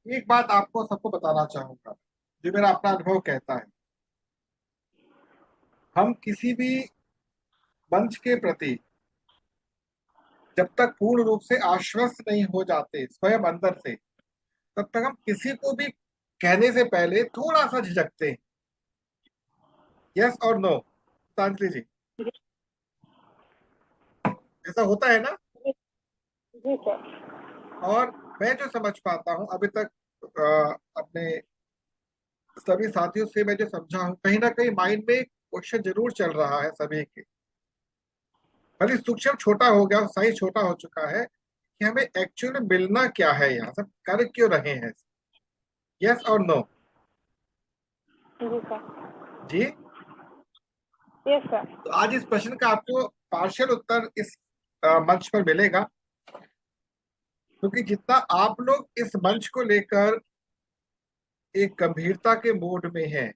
एक बात आपको सबको बताना चाहूंगा, जो मेरा अपना अनुभव कहता है। हम किसी भी मंच के प्रति जब तक पूर्ण रूप से आश्वस्त नहीं हो जाते स्वयं अंदर से, तब तक हम किसी को भी कहने से पहले थोड़ा सा झिझकते हैं। यस और नो तांत्रिक जी, जी। ऐसा होता है ना। जी। जी सर। और मैं जो समझ पाता हूँ अभी तक, अपने सभी साथियों से मैं जो समझा हूँ, कहीं ना कहीं माइंड में क्वेश्चन जरूर चल रहा है सभी के। भले सूक्ष्म छोटा हो गया, साइज छोटा हो चुका है, कि हमें एक्चुअल में मिलना क्या है, यहाँ सब कर क्यों रहे हैं। यस और नो जी सर। जी। Yes sir. तो आज इस प्रश्न का आपको पार्शियल उत्तर इस मंच पर मिलेगा, क्योंकि जितना आप लोग इस मंच को लेकर एक गंभीरता के मूड में हैं,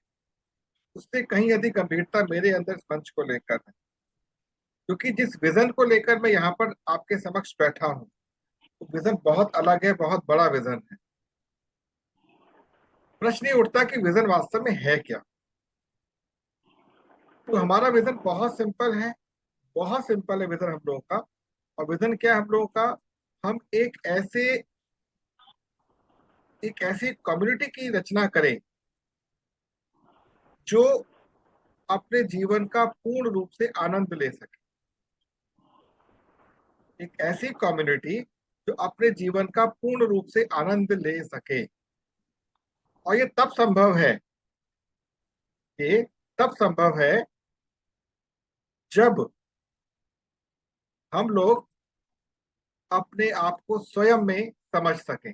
उससे कहीं अधिक गंभीरता मेरे अंदर इस मंच को लेकर है। क्योंकि जिस विजन को लेकर मैं यहाँ पर आपके समक्ष बैठा हूँ, वो विजन बहुत अलग है, बहुत बड़ा विजन है। प्रश्न ये उठता कि विजन वास्तव में है क्या। तो जी। हमारा विजन बहुत सिंपल है, बहुत सिंपल है विजन हम लोगों का। और विजन क्या है हम लोगों का? हम एक ऐसी कम्युनिटी की रचना करें जो अपने जीवन का पूर्ण रूप से आनंद ले सके। एक ऐसी कम्युनिटी जो अपने जीवन का पूर्ण रूप से आनंद ले सके। और ये तब संभव है जब हम लोग अपने आप को स्वयं में समझ सकें।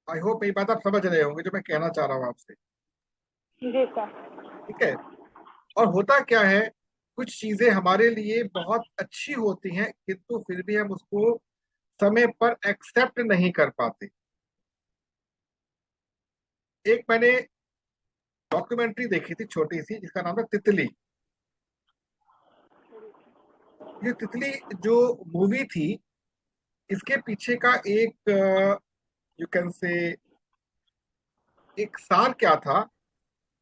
आई होप ये बात आप समझ रहे होंगे जो मैं कहना चाह रहा हूं आपसे। जी सर। ठीक है। और होता क्या है, कुछ चीजें हमारे लिए बहुत अच्छी होती हैं, किंतु फिर भी हम उसको समय पर एक्सेप्ट नहीं कर पाते। एक मैंने डॉक्यूमेंट्री देखी थी छोटी सी, जिसका नाम है तितली। ये तितली जो मूवी थी, इसके पीछे का एक, यू कैन से, एक सार क्या था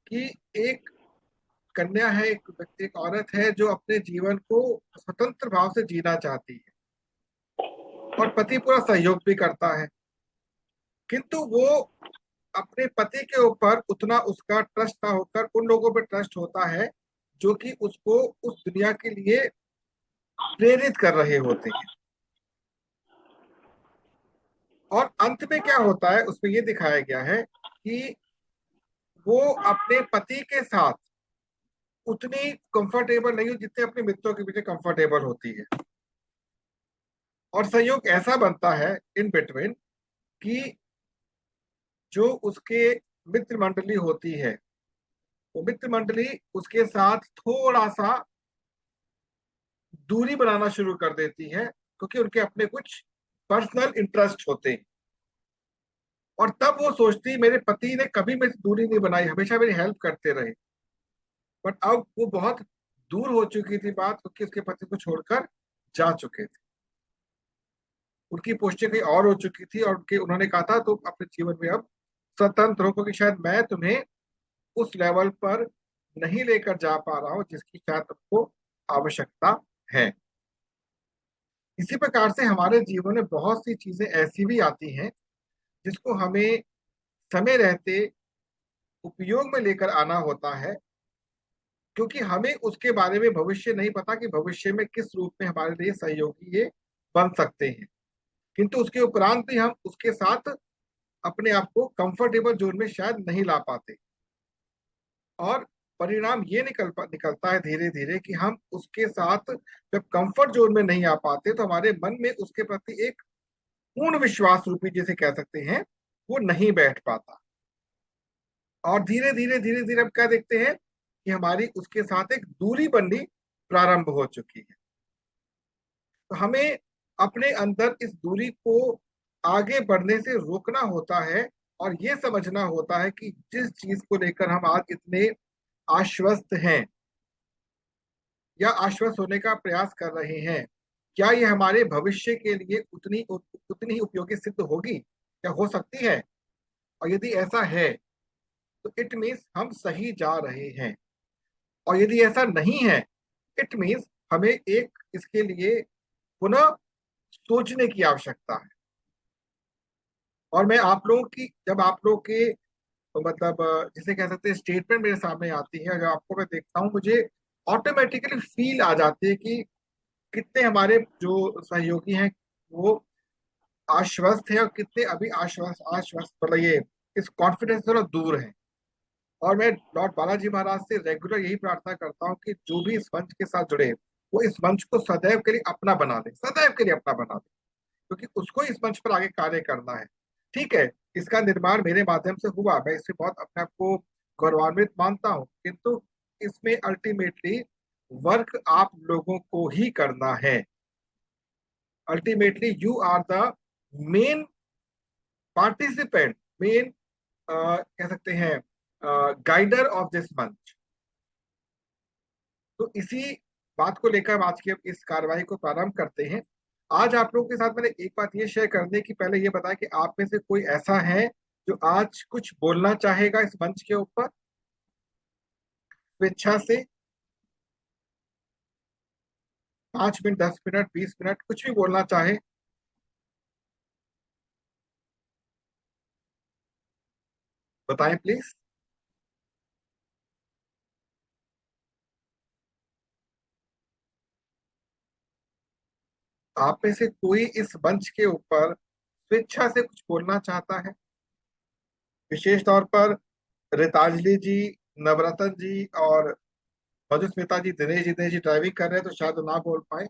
कि एक कन्या है, एक औरत है जो अपने जीवन को स्वतंत्र भाव से जीना चाहती है, और पति पूरा सहयोग भी करता है। किंतु वो अपने पति के ऊपर उतना उसका ट्रस्ट ना होकर उन लोगों पे ट्रस्ट होता है जो कि उसको उस दुनिया के लिए प्रेरित कर रहे होते हैं। और अंत में क्या होता है उसमें ये दिखाया गया है कि वो अपने पति के साथ उतनी कंफर्टेबल नहीं हो जितने अपने मित्रों के पीछे कंफर्टेबल होती है। और संयोग ऐसा बनता है इन बिटवीन कि जो उसके मित्र मंडली होती है, वो मित्र मंडली उसके साथ थोड़ा सा दूरी बनाना शुरू कर देती है, क्योंकि उनके अपने कुछ पर्सनल इंटरेस्ट होते हैं। और तब वो सोचती मेरे पति ने कभी मेरी दूरी नहीं बनाई, हमेशा मेरी हेल्प करते रहे। बट अब वो बहुत दूर हो चुकी थी बात, क्योंकि उसके पति को छोड़कर जा चुके थे। उनकी पोस्टिंग कहीं और हो चुकी थी, और उन्होंने कहा था तुम अपने जीवन में अब स्वतंत्र हो, क्योंकि शायद मैं तुम्हें उस लेवल पर नहीं लेकर जा पा रहा हूं जिसकी शायद तुमको आवश्यकता है। इसी प्रकार से हमारे जीवन में बहुत सी चीजें ऐसी भी आती हैं जिसको हमें समय रहते उपयोग में लेकर आना होता है, क्योंकि हमें उसके बारे में भविष्य नहीं पता कि भविष्य में किस रूप में हमारे लिए सहयोगी ये बन सकते हैं। किंतु उसके उपरांत भी हम उसके साथ अपने आप को कंफर्टेबल जोन में शायद नहीं ला पाते। और परिणाम ये निकलता है धीरे धीरे कि हम उसके साथ जब कंफर्ट जोन में नहीं आ पाते, तो हमारे मन में उसके प्रति एक पूर्ण विश्वास रूपी जिसे कह सकते हैं, वो नहीं बैठ पाता। और धीरे धीरे हम क्या देखते हैं कि हमारी उसके साथ एक दूरी बननी प्रारंभ हो चुकी है। तो हमें अपने अंदर इस दूरी को आगे बढ़ने से रोकना होता है, और ये समझना होता है कि जिस चीज को लेकर हम आज इतने आश्वस्त हैं या आश्वस्त होने का प्रयास कर रहे हैं, क्या ये हमारे भविष्य के लिए उतनी ही उपयोगी सिद्ध होगी, क्या हो सकती है? और यदि ऐसा है तो इट मीन्स हम सही जा रहे हैं। और यदि ऐसा नहीं है, इट मीन्स हमें एक इसके लिए पुनः सोचने की आवश्यकता है। और मैं आप लोगों की, जब आप लोगों के मतलब जिसे कह सकते हैं स्टेटमेंट मेरे सामने आती है, अगर आपको मैं देखता हूँ, मुझे ऑटोमेटिकली फील आ जाती है कि कितने हमारे जो सहयोगी हैं वो आश्वस्त है, और कितने अभी आश्वस्त आश्वस्त मतलब ये इस कॉन्फिडेंस से थोड़ा दूर है। और मैं लॉर्ड बालाजी महाराज से रेगुलर यही प्रार्थना करता हूँ कि जो भी इस मंच के साथ जुड़े, वो इस मंच को सदैव के लिए अपना बना दे, सदैव के लिए अपना बना दे, क्योंकि उसको इस मंच पर आगे कार्य करना है। ठीक है, इसका निर्माण मेरे माध्यम से हुआ, मैं इससे बहुत अपने आप को गौरवान्वित मानता हूँ, किंतु इसमें अल्टीमेटली वर्क आप लोगों को ही करना है। Ultimately you are the main participant, main कह सकते हैं गाइडर ऑफ दिस मंच। तो इसी बात को लेकर हम आज की इस कार्रवाई को प्रारंभ करते हैं। आज आप लोगों के साथ मैंने एक बात ये शेयर करने की पहले ये बताया कि आप में से कोई ऐसा है जो आज कुछ बोलना चाहेगा इस मंच के ऊपर, स्वेच्छा से? 5 मिनट, 10 मिनट, 20 मिनट, कुछ भी बोलना चाहे, बताएं प्लीज। आप में से कोई इस मंच के ऊपर स्वेच्छा से कुछ बोलना चाहता है? विशेष तौर पर रितांजलि जी, नवरत्न जी और मधुस्मिता जी, दिनेश जी ड्राइविंग कर रहे हैं तो शायद वो ना बोल पाए।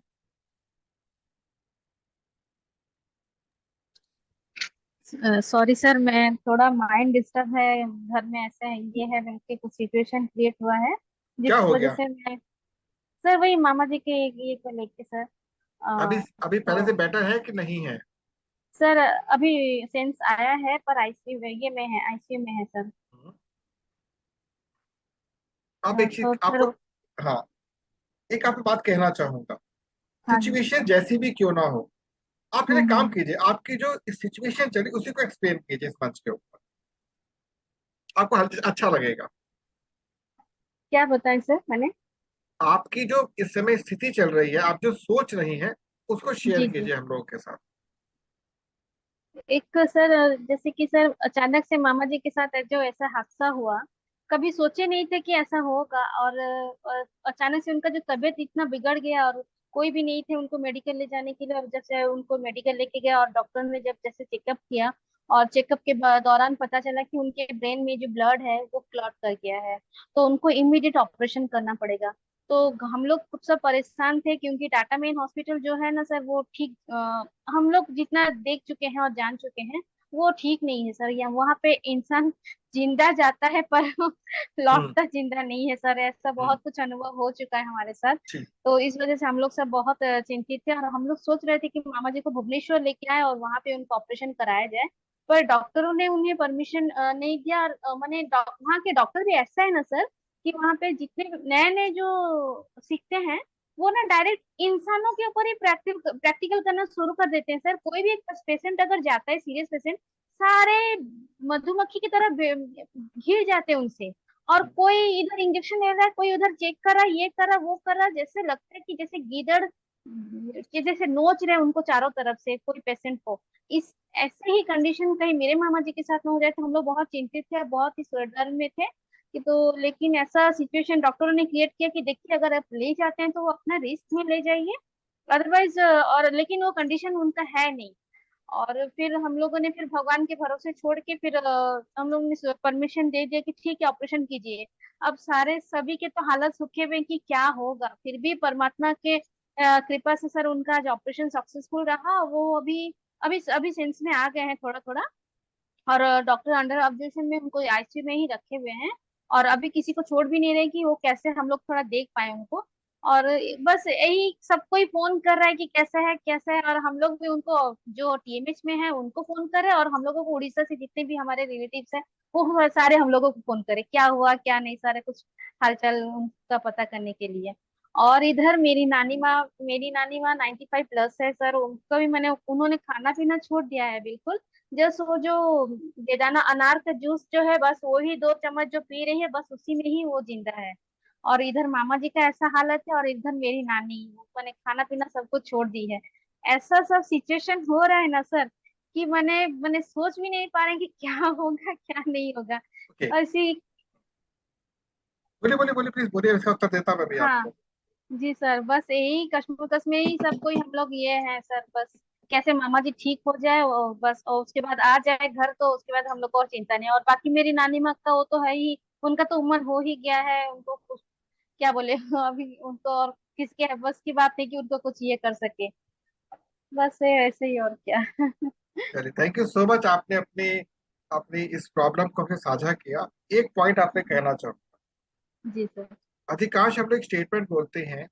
सॉरी सर, मैं थोड़ा माइंड डिस्टर्ब है। घर में ऐसा है, ये है, वैसे कुछ सिचुएशन क्रिएट हुआ है क्या जिस हो वजह गया? से मैं, सर वही मामा जी के ये को लेके सर। अभी अभी पहले से तो बेटर है कि नहीं है? सर अभी सेंस आया है, पर आईसीयू में, ये में है, आईसीयू में है सर। हम्म। आप एक चीज तो आपको, सर, हाँ, एक आपको बात कहना चाहूंगा। हाँ जी सर। सिचुएशन जैसी भी क्यों ना हो, आप एक काम हम्म। कीजिए, आपकी जो सिचुएशन चली उसी को एक्सप्लेन कीजिए इस मंच के ऊपर, आपको अच्छा लगेगा। क्या बताएं सर मैंने? आपकी जो इस समय स्थिति चल रही है, आप जो सोच रही हैं, उसको शेयर जी जी। कीजिए हम लोगों के साथ। एक सर, जैसे कि सर अचानक से मामा जी के साथ जो ऐसा हादसा हुआ, कभी सोचे नहीं थे कि ऐसा होगा। और अचानक से उनका जो तबीयत इतना बिगड़ गया, और कोई भी नहीं थे उनको मेडिकल ले जाने के लिए। और जैसे उनको मेडिकल लेके गया और डॉक्टर ने जब जैसे चेकअप किया, और चेकअप के दौरान पता चला कि उनके ब्रेन में जो ब्लड है वो क्लॉट कर गया है, तो उनको इमीडिएट ऑपरेशन करना पड़ेगा। तो हम लोग खूब सब परेशान थे, क्योंकि टाटा मेन हॉस्पिटल जो है ना सर, वो ठीक, हम लोग जितना देख चुके हैं और जान चुके हैं, वो ठीक नहीं है सर। या वहाँ पे इंसान जिंदा जाता है पर हम्म। लौटता जिंदा नहीं है सर। ऐसा हम्म। बहुत कुछ अनुभव हो चुका है हमारे साथ। ठीक। तो इस वजह से हम लोग सब बहुत चिंतित थे, और हम लोग सोच रहे थे कि मामा जी को भुवनेश्वर लेके आए और वहां पे उनका ऑपरेशन कराया जाए। पर डॉक्टरों ने उन्हें परमिशन नहीं दिया। और मैंने वहाँ के डॉक्टर भी ऐसा है ना सर, कि वहाँ पे जितने नए नए जो सीखते हैं, वो ना डायरेक्ट इंसानों के ऊपर ही प्रैक्टिकल करना शुरू कर देते हैं सर। कोई भी एक पेशेंट अगर जाता है, सीरियस पेशेंट, सारे मधुमक्खी की तरह घिर जाते हैं उनसे। और कोई इधर इंजेक्शन ले रहा है, कोई उधर चेक कर रहा है, ये कर रहा, वो कर रहा, जैसे लगता है कि जैसे गीदड़ कि जैसे नोच रहे हैं उनको चारों तरफ से, कोई पेशेंट को। इस ऐसे ही कंडीशन कहीं मेरे मामा जी के साथ में हो जाए तो हम लोग बहुत चिंतित थे और बहुत ही डर में थे कि, तो लेकिन ऐसा सिचुएशन डॉक्टरों ने क्रिएट किया कि देखिए, अगर आप ले जाते हैं तो वो अपना रिस्क में ले जाइए, अदरवाइज, और लेकिन वो कंडीशन उनका है नहीं। और फिर हम लोगों ने फिर भगवान के भरोसे छोड़ के फिर हम लोग ने परमिशन दे दिया कि ठीक है, ऑपरेशन कीजिए। अब सारे सभी के तो हालत सूखे हुए हैं कि क्या होगा, फिर भी परमात्मा के कृपा से सर उनका आज ऑपरेशन सक्सेसफुल रहा। वो अभी अभी अभी सेंस में आ गए हैं थोड़ा थोड़ा। और डॉक्टर अंडर ऑब्जर्वेशन में उनको आईसीयू में ही रखे हुए हैं। और अभी किसी को छोड़ भी नहीं रहे कि वो कैसे हम लोग थोड़ा देख पाए उनको। और बस यही सबको ही फोन कर रहा है कि कैसा है कैसा है। और हम लोग भी उनको, जो टीएमएच में है उनको फोन कर रहे हैं, और हम लोगों को उड़ीसा से जितने भी हमारे रिलेटिव्स हैं, वो सारे हम लोगों को फोन करे क्या हुआ क्या नहीं, सारे कुछ हालचाल उनका पता करने के लिए। और इधर मेरी नानी माँ 95 प्लस है सर। उनका भी उन्होंने खाना पीना छोड़ दिया है बिल्कुल। जस्ट वो जो बेदाना अनार का जूस जो है, बस वो ही 2 चम्मच जो पी रही है, बस उसी में ही वो जिंदा है। और इधर मामा जी का ऐसा हालत है, और इधर मेरी नानी, मैंने खाना पीना सब कुछ छोड़ दी है। ऐसा सब सिचुएशन हो रहा है ना सर, कि मैंने मैंने सोच भी नहीं पा रहे कि क्या होगा क्या नहीं होगा। ओके, ऐसी। बोलिए बोलिए बोलिए, प्लीज बोलिए, इसका उत्तर देता मैं भी हाँ आपको। जी सर, बस यही कश्मकश में ही सब कोई हम लोग ये हैं सर। बस कैसे मामा जी ठीक हो जाए, और बस, और उसके बाद आ जाए घर, तो उसके बाद हम लोग को और चिंता नहीं। और बाकी मेरी नानी माँ का वो तो है ही, उनका तो उम्र हो ही गया है, उनको कुछ क्या बोले अभी उनको और किसके बस की बात है कि उनको कुछ ये कर सके। बस है ऐसे ही, और क्या। चलिए, थैंक यू सो मच, आपने अपनी अपनी इस प्रॉब्लम को हमसे साझा किया। एक पॉइंट आपने कहना चाहूँ, जी सर। अधिकांश हम लोग स्टेटमेंट बोलते हैं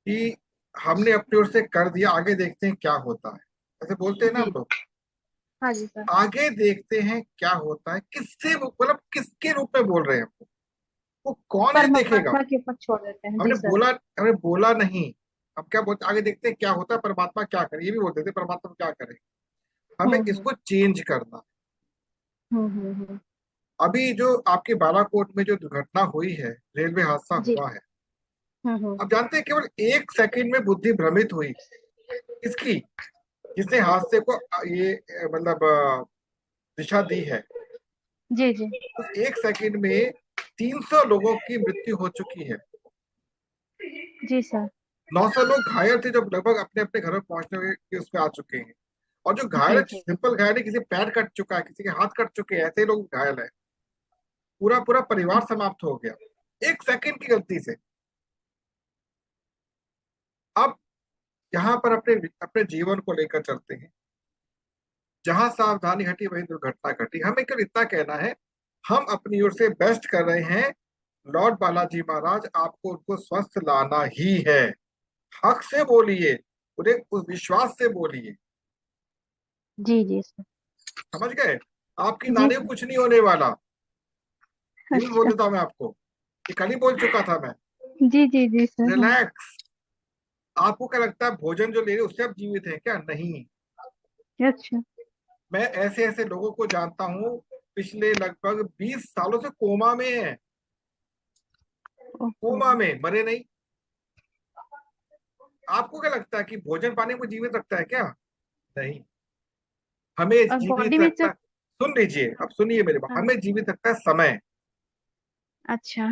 कि हमने अपनी ओर से कर दिया, आगे देखते हैं क्या होता है, ऐसे बोलते हैं ना जी। हम लोग। हाँ जी सर। आगे देखते हैं क्या होता है, किससे मतलब किसके रूप में बोल रहे हैं हमको, वो कौन है देखेगा। परमात्मा के ऊपर छोड़ देते हैं जी सर। हमने बोला नहीं। हम क्या बोलते, आगे देखते हैं क्या होता है, परमात्मा क्या करे, ये भी बोलते थे परमात्मा क्या करे। हमें हम्म इसको चेंज करना। हम्म। अभी जो आपके बालाकोट में जो दुर्घटना हुई है, रेलवे हादसा जी। हुआ है, हम्म। आप जानते हैं केवल 1 सेकंड में बुद्धि भ्रमित हुई किसकी, जिसने हादसे को ये मतलब दिशा दी है। जी जी। उस 1 सेकंड में 300 लोगों की मृत्यु हो चुकी है। जी सर। 900 लोग घायल थे जो लगभग अपने अपने घरों पहुंचने के उसमें आ चुके हैं। और जो घायल जी है, जी। सिंपल घायल है, किसी पैर कट चुका है, किसी के हाथ कट चुके हैं, ऐसे लोग घायल है। पूरा पूरा परिवार समाप्त हो गया 1 सेकंड की गलती से। अब यहाँ पर अपने अपने जीवन को लेकर चलते हैं। जहां सावधानी हटी वहीं दुर्घटना घटी। हमें केवल इतना कहना है, हम अपनी ओर से बेस्ट कर रहे हैं। लॉर्ड बालाजी महाराज, आपको उनको स्वस्थ लाना ही है। हक से बोलिए, उन्हें उस विश्वास से बोलिए। जी जी सर। समझ गए? आपकी जी नानी को सर। कुछ नहीं होने वाला। ये भी बोल अच्छा। देता हूं मैं आपको, ये कल ही बोल चुका था मैं। जी जी जी सर। हाँ। रिलैक्स। आपको क्या लगता है भोजन जो ले रहे उससे आप जीवित हैं क्या? नहीं। अच्छा। मैं ऐसे ऐसे लोगों को जानता हूं, पिछले लगभग 20 सालों से कोमा में है। ओहो। कोमा में, मरे नहीं। आपको क्या लगता है कि भोजन पानी को जीवित रखता है क्या? नहीं। हमें और बॉडी जीवित में रखता जो। है, सुन लीजिए, अब सुनिए मेरी बात, हाँ। हमें जीवित रखता है समय। अच्छा।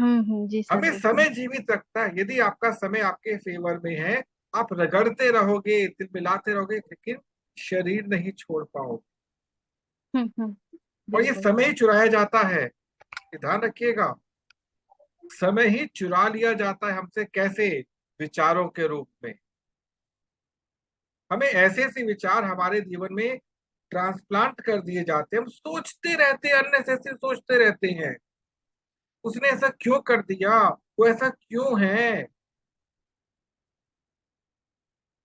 जी सर हमें जी सर। समय जीवित रखता है। यदि आपका समय आपके फेवर में है, आप रगड़ते रहोगे, दिल मिलाते रहोगे, लेकिन शरीर नहीं छोड़ पाओगे। हम्म। और ये बिल्कुल। समय ही चुराया जाता है, ये ध्यान रखिएगा। समय ही चुरा लिया जाता है हमसे। कैसे? विचारों के रूप में। हमें ऐसे ऐसे विचार हमारे जीवन में ट्रांसप्लांट कर दिए जाते हैं। हम सोचते रहते हैं, अननेसेसरी सोचते रहते हैं। उसने ऐसा क्यों कर दिया, वो ऐसा क्यों है।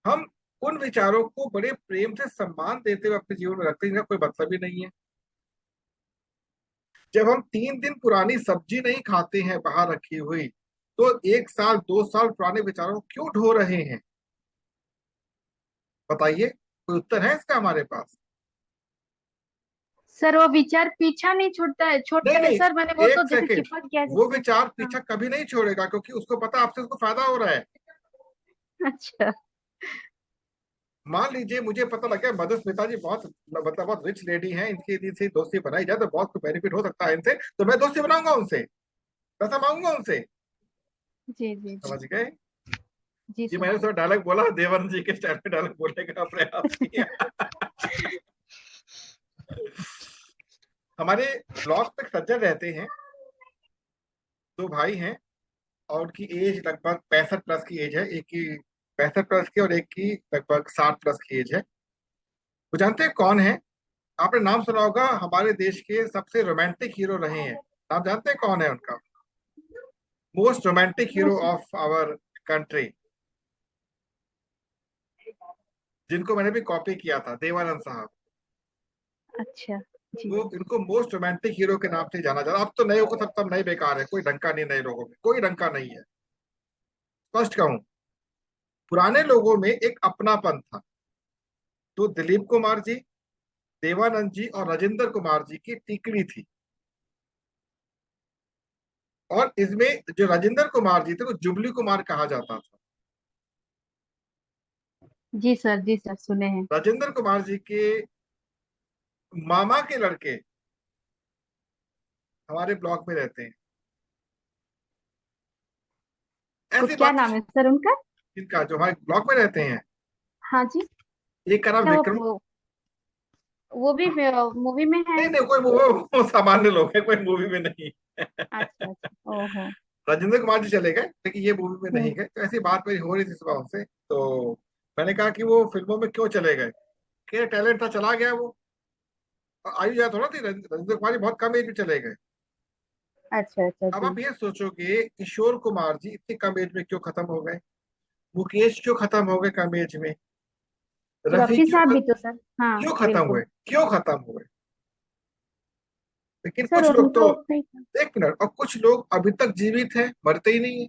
हम उन विचारों को बड़े प्रेम से सम्मान देते हुए अपने जीवन में रखते हैं, इनका कोई मतलब ही नहीं है। जब हम 3 दिन पुरानी सब्जी नहीं खाते हैं बाहर रखी हुई, तो 1 साल 2 साल पुराने विचारों को क्यों ढो रहे हैं? बताइए, कोई उत्तर है इसका हमारे पास? सर वो विचार पीछा नहीं छूटता है, नहीं छोड़ता है नहीं, सर। मैंने वो तो एक जैसे सेकेंड। चिपक गया वो जैसे। विचार हाँ। पीछा कभी नहीं छोड़ेगा, क्योंकि उसको पता है आपसे उसको फायदा हो रहा है। अच्छा। मान लीजिए मुझे पता लग गया मधुस्मिता जी बहुत मतलब बहुत रिच लेडी हैं, इनकी यदि से दोस्ती बनाई जाए तो बहुत बेनिफिट हो सकता है इनसे, तो मैं दोस्ती बनाऊंगा उनसे, पैसा मांगूंगा उनसे। जी जी जी। समझ गए? जी ये सर। मैंने थोड़ा डायलॉग बोला, देवानंद जी के स्टाइल में डायलॉग बोलने का प्रयास किया। हमारे ब्लॉक में सज्जन रहते हैं, 2 भाई हैं, और उनकी एज लगभग 65 प्लस की एज है। एक की 65 प्लस की और एक की लगभग 60 प्लस की एज है। वो जानते हैं कौन है? आपने नाम सुना होगा, हमारे देश के सबसे रोमांटिक हीरो रहे हैं। नाम जानते हैं कौन है उनका? मोस्ट रोमांटिक वो हीरो ऑफ आवर कंट्री, जिनको मैंने भी कॉपी किया था, देवानंद साहब। अच्छा। जी वो जी। इनको मोस्ट रोमांटिक हीरो के नाम से जाना जाता। अब तो नए को सब सब नए बेकार है, कोई ढंग का नहीं, नए लोगों में कोई ढंग का नहीं है। स्पष्ट कहूं, पुराने लोगों में एक अपनापन था। तो दिलीप कुमार जी, देवानंद जी और राजेंद्र कुमार जी की टिकड़ी थी। और इसमें जो राजेंद्र कुमार जी थे वो जुबली कुमार कहा जाता था। जी सर सुने हैं। राजेंद्र कुमार जी के मामा के लड़के हमारे ब्लॉक में रहते हैं। वो ऐसी क्या बात, नाम है सर उनका? जिनका जो हमारे ब्लॉक में रहते हैं, हाँ जी। एक का नाम क्या विक्रम। वो भी मूवी में है? नहीं नहीं, कोई वो सामान्य लोग है, कोई मूवी में नहीं। अच्छा अच्छा, ओहो। राजेंद्र कुमार जी चले गए, लेकिन ये मूवी में नहीं हम्म। गए। तो ऐसी बात मेरी हो रही थी सुबह उनसे, तो मैंने कहा कि वो फिल्मों में क्यों चले गए, कि टैलेंट था चला गया वो। और आयु ज्यादा थोड़ा थी, राजेंद्र कुमार जी बहुत कम एज में चले गए। अच्छा अच्छा अब जी। आप ये सोचोगे किशोर कुमार जी इतनी कम एज में क्यों खत्म हो गए, मुकेश क्यों खत्म हो गए कम एज में, रफी रफी क्यों साहब भी तो सर, हाँ क्यों खत्म बिल्कुल। हुए, क्यों खत्म हुए। लेकिन सर कुछ लोग उनको तो, नहीं। एक मिनट, और कुछ लोग अभी तक जीवित हैं, मरते ही नहीं है।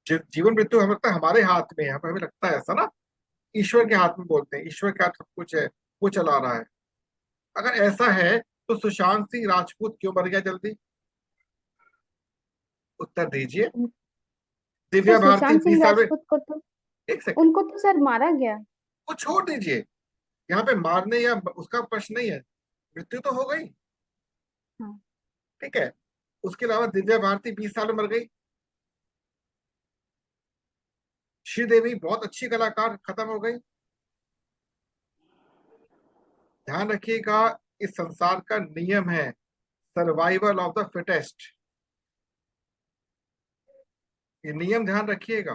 जीवन मृत्यु हमें लगता है हमारे हाथ में है, हमें लगता है ऐसा ना, ईश्वर के हाथ में बोलते हैं, ईश्वर के हाथ सब कुछ है, वो चला रहा है। अगर ऐसा है तो सुशांत सिंह राजपूत क्यों मर गया जल्दी, उत्तर दीजिए। सर दिव्या भारती सुशांत सिंह 20 साल में, राजपूत को तो, एक सेकंड, उनको तो सर मारा गया। वो छोड़ दीजिए, यहाँ पे मारने या उसका प्रश्न नहीं है, मृत्यु तो हो गई, हाँ। ठीक है। उसके अलावा दिव्या भारती 20 साल में मर गई। श्रीदेवी बहुत अच्छी कलाकार खत्म हो गई। ध्यान रखिएगा, इस संसार का नियम है सर्वाइवल ऑफ द फिटेस्ट। ये नियम ध्यान रखिएगा,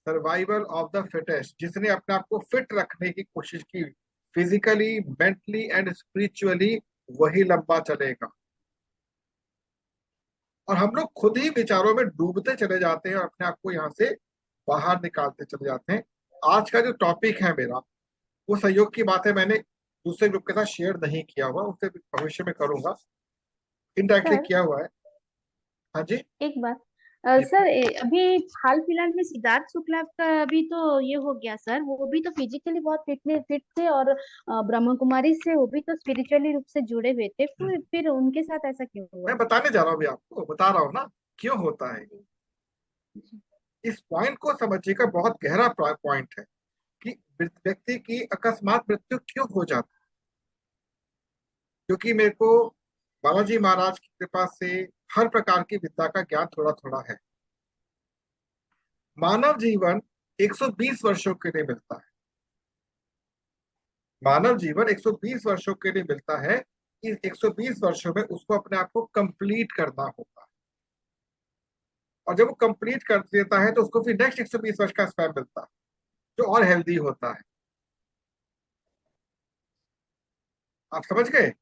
सर्वाइवल ऑफ द फिटेस्ट। जिसने अपने आप को फिट रखने की कोशिश की, फिजिकली, मेंटली एंड स्पिरिचुअली, वही लंबा चलेगा। और हम लोग खुद ही विचारों में डूबते चले जाते हैं और अपने आप को यहाँ से बाहर निकालते चले जाते हैं। आज का जो टॉपिक है मेरा, वो सहयोग की बात है, मैंने दूसरे ग्रुप के साथ शेयर नहीं किया हुआ, उससे भविष्य में करूंगा, इनडायरेक्टली सर किया हुआ है। हाँ जी। एक बात, जी सर अभी हाल फिलहाल में सिद्धार्थ शुक्ला का अभी तो ये हो गया सर, वो भी तो फिजिकली बहुत फिट थे, और ब्रह्मा कुमारी से वो भी तो स्पिरिचुअली रूप से जुड़े हुए थे, फिर उनके साथ ऐसा क्यों हुआ? मैं बताने जा रहा हूँ, अभी आपको बता रहा हूँ ना क्यों होता है। इस पॉइंट को समझिएगा, बहुत गहरा पॉइंट है कि व्यक्ति की अकस्मात मृत्यु क्यों हो जाती है। क्योंकि मेरे को बालाजी महाराज की कृपा से हर प्रकार की विद्या का ज्ञान थोड़ा थोड़ा है। मानव जीवन 120 वर्षों के लिए मिलता है, मानव जीवन 120 वर्षों के लिए मिलता है। इस 120 वर्षों में उसको अपने आप को कंप्लीट करना होता है। और जब वो कंप्लीट कर देता है तो उसको फिर नेक्स्ट 120 वर्ष का स्पैन मिलता है, जो और हेल्दी होता है। आप समझ गए,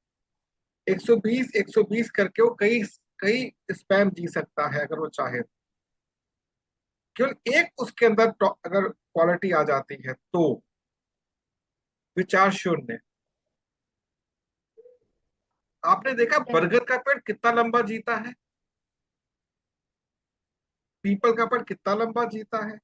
120 120 करके वो कई कई स्पैम जी सकता है अगर वो चाहे। केवल एक उसके अंदर अगर क्वालिटी आ जाती है तो, विचार शून्य। आपने देखा बरगद का पेड़ कितना लंबा जीता है, पीपल का पेड़ कितना लंबा जीता है।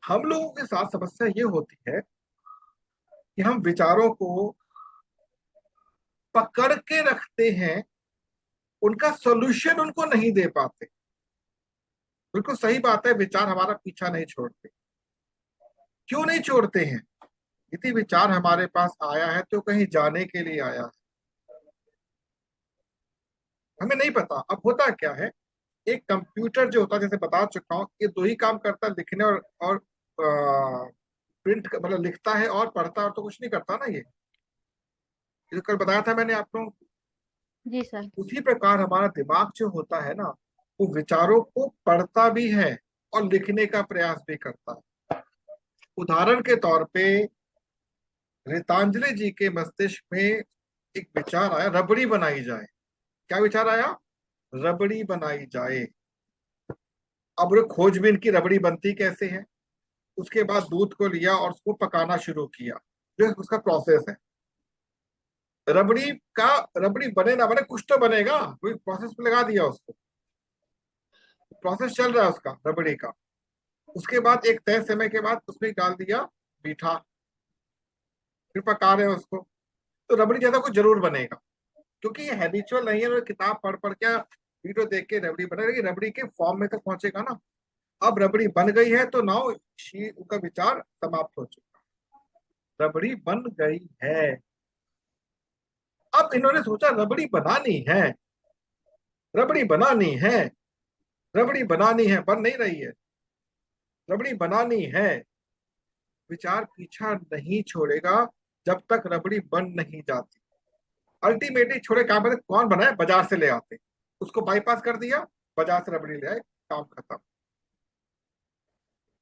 हम लोगों के साथ समस्या ये होती है कि हम विचारों को पकड़ के रखते हैं, उनका सॉल्यूशन उनको नहीं दे पाते। बिल्कुल सही बात है, विचार हमारा पीछा नहीं छोड़ते। क्यों नहीं छोड़ते हैं? यदि विचार हमारे पास आया है तो कहीं जाने के लिए आया है, हमें नहीं पता। अब होता क्या है, एक कंप्यूटर जो होता है, जैसे बता चुका हूँ, ये दो ही काम करता है, लिखने और प्रिंट, मतलब लिखता है और पढ़ता है, और तो कुछ नहीं करता ना ये तो कल बताया था मैंने आपको। जी सर। उसी प्रकार हमारा दिमाग जो होता है ना, वो विचारों को पढ़ता भी है और लिखने का प्रयास भी करता है। उदाहरण के तौर पे रीतांजलि जी के मस्तिष्क में एक विचार आया, रबड़ी बनाई जाए। क्या विचार आया? रबड़ी बनाई जाए। अब वो खोजबीन की रबड़ी बनती कैसे है, उसके बाद दूध को लिया और उसको पकाना शुरू किया, जो उसका प्रोसेस है। रबड़ी का, रबड़ी बने ना बने कुछ तो बनेगा, कोई प्रोसेस पे लगा दिया उसको, प्रोसेस चल रहा है उसका रबड़ी का। उसके बाद एक तय समय के बाद उसमें डाल दिया मीठा, फिर पका रहे हैं उसको, तो रबड़ी जैसा कुछ जरूर बनेगा। क्योंकि ये हैबिचुअल नहीं है, और किताब पढ़ पढ़ के वीडियो देख के रबड़ी बना, लेकिन रबड़ी के फॉर्म में तक पहुंचेगा ना। अब रबड़ी बन गई है तो नाउ उनका विचार समाप्त हो चुका, रबड़ी बन गई है। अब इन्होंने सोचा रबड़ी बनानी है, रबड़ी बनानी है, रबड़ी बनानी है, बन नहीं रही है, रबड़ी बनानी है। विचार पीछा नहीं छोड़ेगा जब तक रबड़ी बन नहीं जाती। अल्टीमेटली छोड़े काम करते, कौन बनाए, बाजार से ले आते, उसको बाईपास कर दिया, बाजार से रबड़ी ले आए, काम खत्म।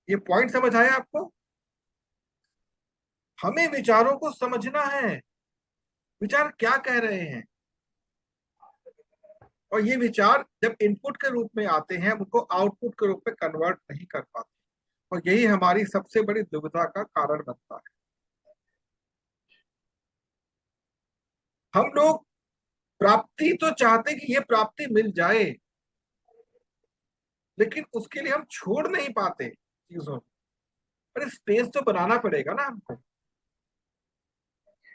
ये पॉइंट समझ आया आपको? हमें विचारों को समझना है, विचार क्या कह रहे हैं, और ये विचार जब इनपुट के रूप में आते हैं उनको आउटपुट के रूप में कन्वर्ट नहीं कर पाते, और यही हमारी सबसे बड़ी दुविधा का कारण बनता है। हम लोग प्राप्ति तो चाहते कि ये प्राप्ति मिल जाए, लेकिन उसके लिए हम छोड़ नहीं पाते चीजों को। अरे स्पेस तो बनाना पड़ेगा ना हमको,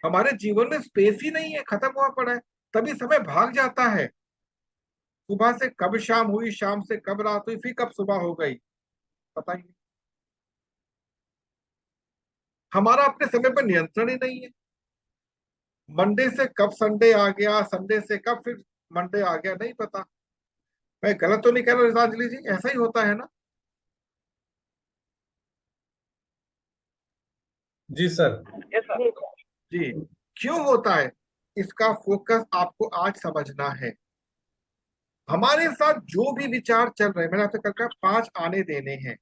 हमारे जीवन में स्पेस ही नहीं है, खत्म हुआ पड़ा है। तभी समय भाग जाता है, सुबह से कब शाम हुई, शाम से कब रात हुई, फिर कब सुबह हो गई, पता ही नहीं। हमारा अपने समय पर नियंत्रण ही नहीं है। मंडे से कब संडे आ गया, संडे से कब फिर मंडे आ गया, नहीं पता। मैं गलत तो नहीं कह रहा रितांजलि जी, ऐसा ही होता है ना? जी सर। जी। क्यों होता है, इसका फोकस आपको आज समझना है। हमारे साथ जो भी विचार चल रहे हैं, मैंने आपसे कल कहा 5 आने देने हैं,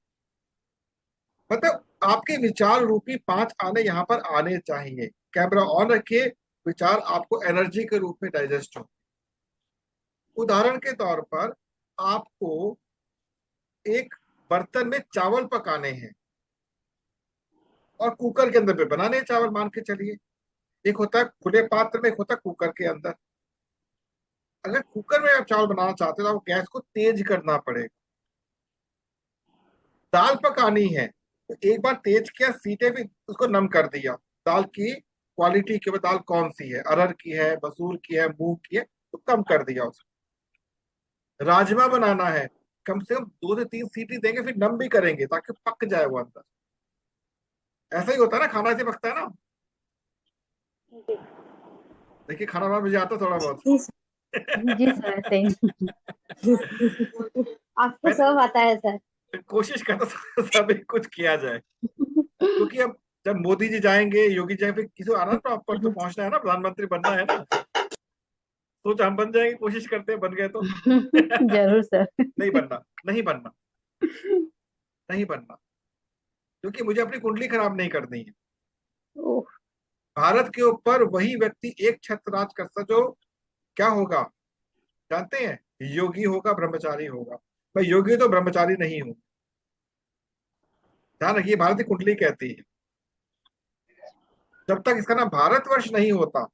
मतलब आपके विचार रूपी 5 आने यहाँ पर आने चाहिए। कैमरा ऑन रखिए, विचार आपको एनर्जी के रूप में डाइजेस्ट हो। उदाहरण के तौर पर आपको एक बर्तन में चावल पकाने हैं और कुकर के अंदर पे बनाने हैं चावल, मान के चलिए। एक होता है खुले पात्र में, एक होता है कुकर के अंदर। अगर कुकर में आप चावल बनाना चाहते हो तो आपको गैस को तेज करना पड़ेगा। दाल पकानी है तो एक बार तेज किया, सीटे भी उसको नम कर दिया। दाल की क्वालिटी के ऊपर, दाल कौन सी है, अरहर की है, मसूर की है, मूंग की है, तो कम कर दिया उसको। राजमा बनाना है, कम से कम 2 से 3 सीटी देंगे, फिर नम भी करेंगे ताकि पक जाए वो अंदर। ऐसा ही होता है ना, खाना ऐसे पकता है ना। देखिए खाना बनाना मुझे आता थोड़ा बहुत। जी सर, जी सर, ऐसे ही। आपको मैं सब आता है सर। कोशिश करता हूं सभी कुछ किया जाए, क्योंकि अब जब मोदी जी जाएंगे, योगी जाएंगे, फिर किसी को आना प्रॉपर तो पहुंचना है ना, प्रधानमंत्री बनना है ना। सोच हम बन जाएंगे, कोशिश करते हैं, बन गए तो। जरूर सर। नहीं बनना, नहीं बनना, नहीं बनना, क्योंकि मुझे अपनी कुंडली खराब नहीं करनी है। ओह, भारत के ऊपर वही व्यक्ति एक छत्र राज कर सकता जो क्या होगा जानते हैं? योगी होगा, ब्रह्मचारी होगा। मैं योगी तो ब्रह्मचारी नहीं हूं, ध्यान रखिए, भारत की कुंडली कहती है। जब तक इसका नाम भारतवर्ष नहीं होता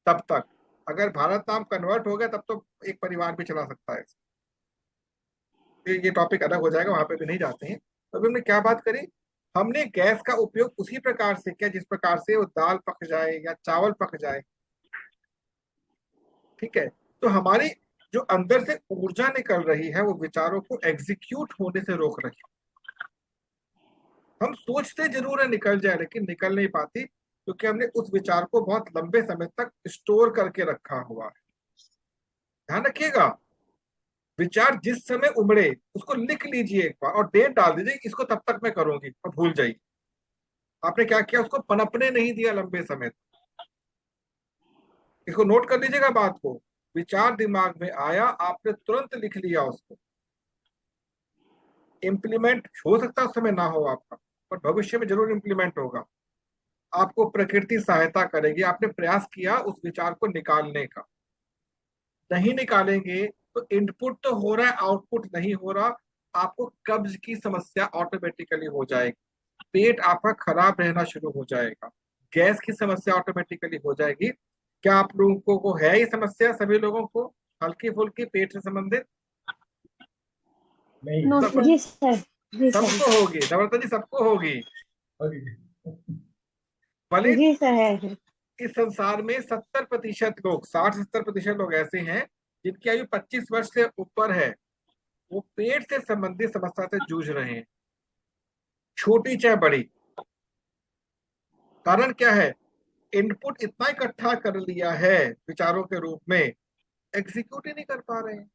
तब तक, अगर भारत नाम कन्वर्ट हो गया तब तो एक परिवार भी चला सकता है। ये टॉपिक अलग हो जाएगा, वहां पे भी नहीं जाते हैं। तो अभी हमने क्या बात करी, हमने गैस का उपयोग उसी प्रकार से किया जिस प्रकार से वो दाल पक जाए या चावल पक जाए, ठीक है। तो हमारी जो अंदर से ऊर्जा निकल रही है वो विचारों को एग्जीक्यूट होने से रोक रही है। हम सोचते जरूर है निकल जाए, लेकिन निकल नहीं पाती, क्योंकि हमने उस विचार को बहुत लंबे समय तक स्टोर करके रखा हुआ है। ध्यान रखिएगा, विचार जिस समय उमड़े उसको लिख लीजिए एक बार, और डेट डाल दीजिए, इसको तब तक मैं करूंगी, और भूल जाइए। आपने क्या किया, उसको पनपने नहीं दिया लंबे समय तक। इसको नोट कर लीजिएगा बात को, विचार दिमाग में आया, आपने तुरंत लिख लिया उसको। इम्प्लीमेंट हो सकता है उस समय ना हो आपका, पर भविष्य में जरूर इम्प्लीमेंट होगा। आपको प्रकृति सहायता करेगी, आपने प्रयास किया उस विचार को निकालने का। नहीं निकालेंगे तो इनपुट तो हो रहा है, आउटपुट नहीं हो रहा। आपको कब्ज की समस्या ऑटोमेटिकली हो जाएगी, पेट आपका खराब रहना शुरू हो जाएगा, गैस की समस्या ऑटोमेटिकली हो जाएगी। क्या आप लोगों को है ये समस्या, सभी लोगों को हल्की फुल्की पेट से संबंधित? नहीं। नो सब सर। जी सर। जी सर। सबको होगी नम्रता जी, सबको होगी। ओके। भले जी सर है। इस संसार में 70% लोग, 60-70% लोग ऐसे हैं जिनकी आयु 25 वर्ष से ऊपर है, वो पेट से संबंधित समस्या से जूझ रहे हैं, छोटी चाहे बड़ी। कारण क्या है? इनपुट इतना इकट्ठा कर लिया है विचारों के रूप में, एग्जीक्यूट ही नहीं कर पा रहे हैं।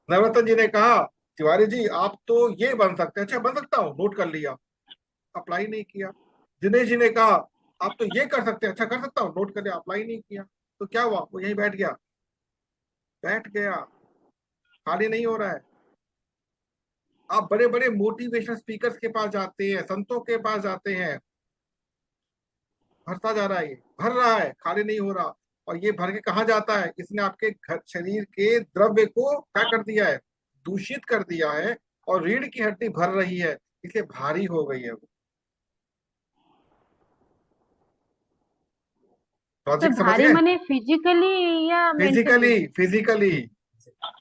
नवरत्न जी ने कहा, तिवारी जी आप तो ये बन सकते हैं, अच्छा बन सकता हूँ, नोट कर लिया, अप्लाई नहीं किया। दिनेश जी ने कहा आप तो ये कर सकते हैं, अच्छा कर सकता हूँ, नोट कर लिया, अप्लाई नहीं किया। तो क्या हुआ? वो यहीं बैठ गया, बैठ गया, खाली नहीं हो रहा है। आप बड़े बड़े मोटिवेशनल स्पीकर्स के पास जाते हैं, संतों के पास जाते हैं, भरता जा रहा है, ये भर रहा है, खाली नहीं हो रहा। और ये भर के कहाँ जाता है? इसने आपके शरीर के द्रव्य को क्या कर दिया है? दूषित कर दिया है, और रीढ़ की हड्डी भर रही है, इसलिए भारी हो गई है वो। सर लॉजिक समझ भारी गए? माने फिजिकली या मेंटली? Physically, physically.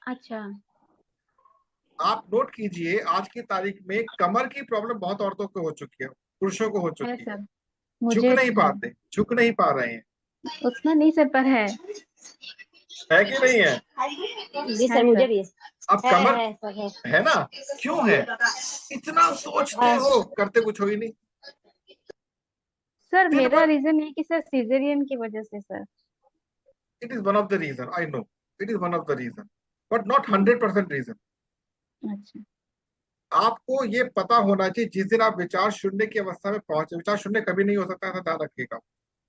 अच्छा। आप नोट कीजिए, आज की तारीख में कमर की प्रॉब्लम बहुत औरतों को हो चुकी है, पुरुषों को हो है चुकी है। सर, झुक मुझे नहीं है। पाते, झुक नहीं पा रहे हैं। उतना नहीं सर, पर है कि नहीं है? जी है सर, मुझे सर। भी अब कमर है सर है। है ना, क्यों है? इतना सोचते है। हो, करते कुछ हो ही नहीं। सर दिन मेरा भर, रीजन है कि सर सीजरियन की वजह से sir. It is one of the reason, I know, it is one of the reason, but not hmm. 100% reason. अच्छा। आपको ये पता होना चाहिए, जिस दिन आप विचार शून्य की अवस्था में पहुंचे, विचार शून्य कभी नहीं हो सकता, ऐसा ध्यान रखिएगा।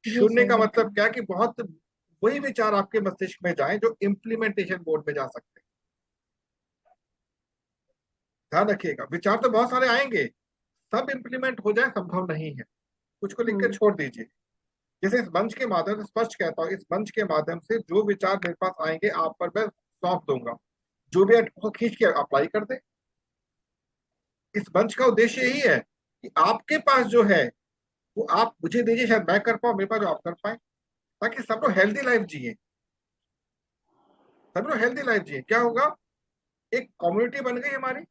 जी शून्य सर का बिल्कुल। मतलब क्या, कि बहुत वही विचार आपके मस्तिष्क में जाए जो इम्प्लीमेंटेशन मोड में जा सकते हैं। ध्यान रखिएगा, विचार तो बहुत सारे आएंगे, सब इम्प्लीमेंट हो जाए संभव नहीं है। कुछ को लिख के हम्म। छोड़ दीजिए। जैसे इस मंच के माध्यम से स्पष्ट कहता हूँ, इस मंच के माध्यम से जो विचार मेरे पास आएंगे आप पर मैं सौंप दूंगा, जो भी उसको खींच के अप्लाई कर दे। इस मंच का उद्देश्य यही है कि आपके पास जो है वो आप मुझे दीजिए, शायद मैं कर पाऊं, मेरे पास जो आप कर पाए, ताकि सब लोग हेल्दी लाइफ जिए, सब लोग हेल्दी लाइफ जिए। क्या होगा? एक कम्युनिटी बन गई हमारी,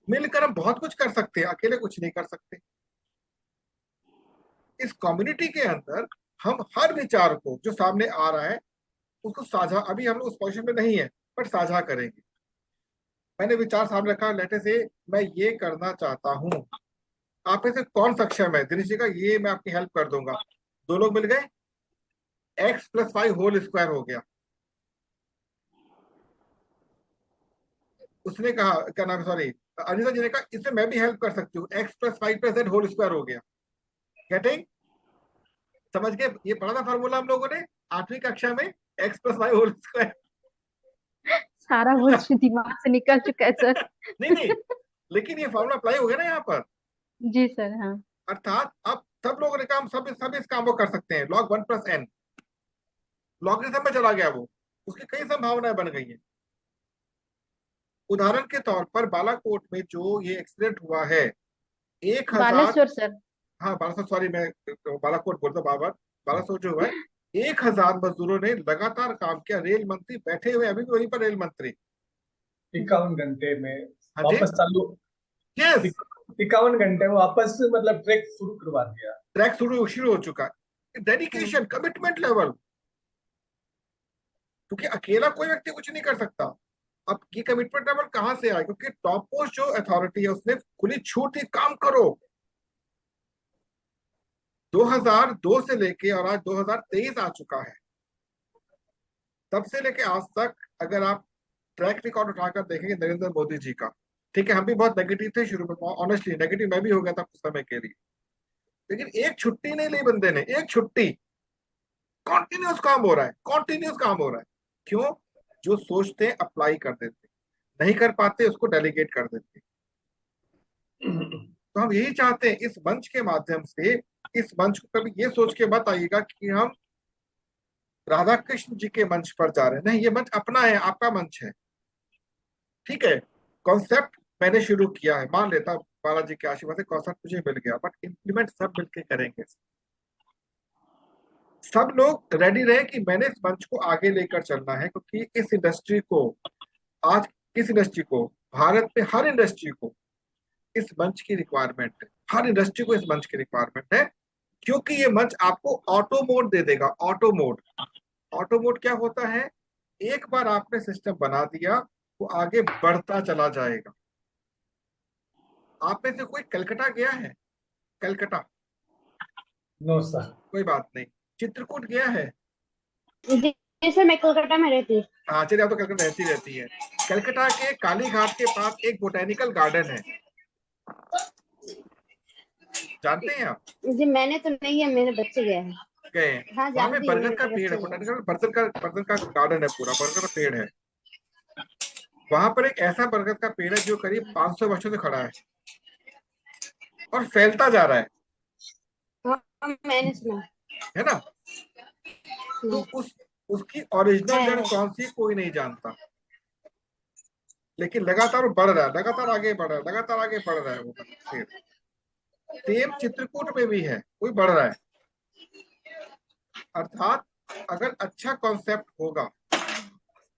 मिलकर हम बहुत कुछ कर सकते हैं, अकेले कुछ नहीं कर सकते। इस कम्युनिटी के अंदर हम हर विचार को जो सामने आ रहा है उसको साझा, अभी हम लोग उस पोजिशन में नहीं है, पर साझा करेंगे। मैंने विचार सामने रखा, लेटे से मैं ये करना चाहता हूँ, आप में से कौन सक्षम है? दिनेश जी का, ये मैं आपकी हेल्प कर दूंगा। दो लोग मिल गए, x+5 होल स्क्वायर हो गया। उसने कहा, क्या नाम है, सॉरी, अनिता जी ने कहा इसमें मैं भी हेल्प कर सकती हूँ, x+5 + z होल स्क्वायर हो गया। गेटिंग? समझ गए? ये पढ़ा था फॉर्मूला हम लोगों ने 8वीं कक्षा में, x+5 होल स्क्वायर। सारा कुछ दिमाग से निकल चुका है सर। नहीं नहीं, लेकिन ये फॉर्मूला अप्लाई हो गया ना यहाँ पर। जी सर हाँ। अर्थात अब सब लोगों ने कहा हम सब इस काम को कर सकते हैं। log 1 + n, लॉगरिथम में चला गया वो, उसकी कई संभावनाएं बन गई हैं। उदाहरण के तौर पर बालाकोट में जो ये एक्सीडेंट हुआ है, 1,000, बालेश्वर सर। हाँ बालासोर, सॉरी मैं बालाकोट बोलता बार बार, बालासोर जो हुआ है, 1,000 मजदूरों ने लगातार काम किया। रेल मंत्री बैठे हुए, अभी भी वहीं पर रेल मंत्री। 51 घंटे में हाँ जी, वापस चालू। यस, 51 घंटे में वापस मतलब ट्रैक शुरू करवा दिया। ट्रैक शुरू शुरू हो चुका है। डेडिकेशन, कमिटमेंट लेवल, क्योंकि अकेला कोई व्यक्ति कुछ नहीं कर सकता। अब ये कमिटमेंट लेवल कहां से आए? क्योंकि टॉप पोस्ट जो अथॉरिटी है उसने खुली छूट दी, काम करो। 2002 से लेके और आज 2023 आ चुका है, तब से लेके आज तक अगर आप ट्रैक रिकॉर्ड उठाकर देखेंगे नरेंद्र मोदी जी का, ठीक है, हम भी बहुत नेगेटिव थे शुरू में, ऑनेस्टली नेगेटिव मैं भी हो गया था कुछ समय के लिए, लेकिन एक छुट्टी नहीं ली बंदे ने, एक छुट्टी। कॉन्टिन्यूस काम हो रहा है, कॉन्टिन्यूस काम हो रहा है। क्यों? जो सोचते हैं अप्लाई कर देते, नहीं कर पाते उसको डेलीगेट कर देते। तो हम यही चाहते हैं, इस मंच के माध्यम से, इस मंच को कभी ये सोच के मत आइएगा कि हम राधा कृष्ण जी के मंच पर जा रहे हैं, नहीं, ये मंच अपना है, आपका मंच है। ठीक है, कॉन्सेप्ट मैंने शुरू किया है, मान लेता बालाजी के आशीर्वाद से कॉन्सेप्ट मुझे मिल गया, बट इम्प्लीमेंट सब मिलके करेंगे। सब लोग रेडी रहे कि मैंने इस मंच को आगे लेकर चलना है, क्योंकि इस इंडस्ट्री को आज, किस इंडस्ट्री को, भारत में हर इंडस्ट्री को इस मंच की रिक्वायरमेंट है। हर इंडस्ट्री को इस मंच की रिक्वायरमेंट है, क्योंकि ये मंच आपको ऑटो मोड दे देगा। ऑटो मोड, ऑटो मोड क्या होता है? एक बार आपने सिस्टम बना दिया वो आगे बढ़ता चला जाएगा। आप में से कोई कलकत्ता गया है? कलकत्ता? No sir. कोई बात नहीं। चित्रकूट गया है? जी जी सर, मैं कोलकाता में रहती हूँ। हाँ चलिए, आप तो कलकत्ता रहती है। कलकत्ता के काली घाट के पास एक बोटेनिकल गार्डन है, जानते हैं आप? जी मैंने तो नहीं है, मेरे बच्चे गए हैं। गए हैं? हाँ वहां पे जानती हूँ, बरगद मेरे का पेड़ है, बच्चे गए हैं। बोटेनिकल बरगद का गार्डन है, पूरा बरगद का पेड़ है। वहां पर एक ऐसा बरगद का पेड़ है जो करीब 500 वर्षों से खड़ा है और फैलता जा रहा हाँ मैंने सुना। है ना? तो उसकी ओरिजिनल जड़ है। कौन सी कोई नहीं जानता, लेकिन लगातार वो बढ़ रहा है, लगातार आगे बढ़ रहा है, लगातार आगे बढ़ रहा है वो पेड़। सेम चित्रकूट में भी है, कोई बढ़ रहा है। अर्थात अगर अच्छा कॉन्सेप्ट होगा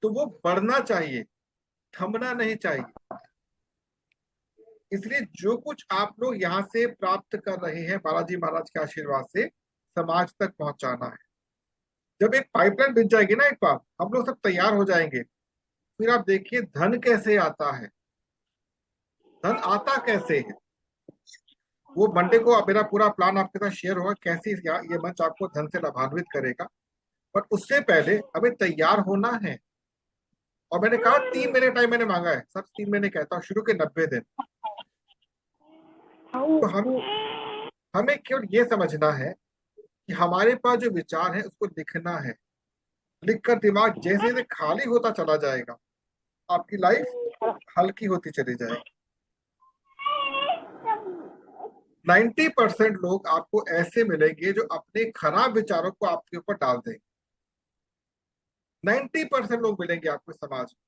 तो वो बढ़ना चाहिए, थमना नहीं चाहिए। इसलिए जो कुछ आप लोग यहाँ से प्राप्त कर रहे हैं बालाजी महाराज के आशीर्वाद से, समाज तक पहुंचाना है। जब एक पाइपलाइन बिछ जाएगी ना, एक बार हम लोग सब तैयार हो जाएंगे, फिर आप देखिए धन कैसे आता है, धन आता कैसे है। वो मंडे को मेरा पूरा प्लान आपके साथ शेयर होगा, कैसे ये मंच आपको धन से लाभान्वित करेगा। पर उससे पहले हमें तैयार होना है। और मैंने कहा 3 महीने टाइम मैंने मांगा है, सब 3 महीने कहता हूँ, शुरू के 90 दिन। तो हमें केवल ये समझना है कि हमारे पास जो विचार है उसको लिखना है। लिखकर दिमाग जैसे जैसे खाली होता चला जाएगा, आपकी लाइफ हल्की होती चली जाएगी। 90% लोग आपको ऐसे मिलेंगे जो अपने खराब विचारों को आपके ऊपर डाल देंगे। 90% लोग मिलेंगे आपको समाज में,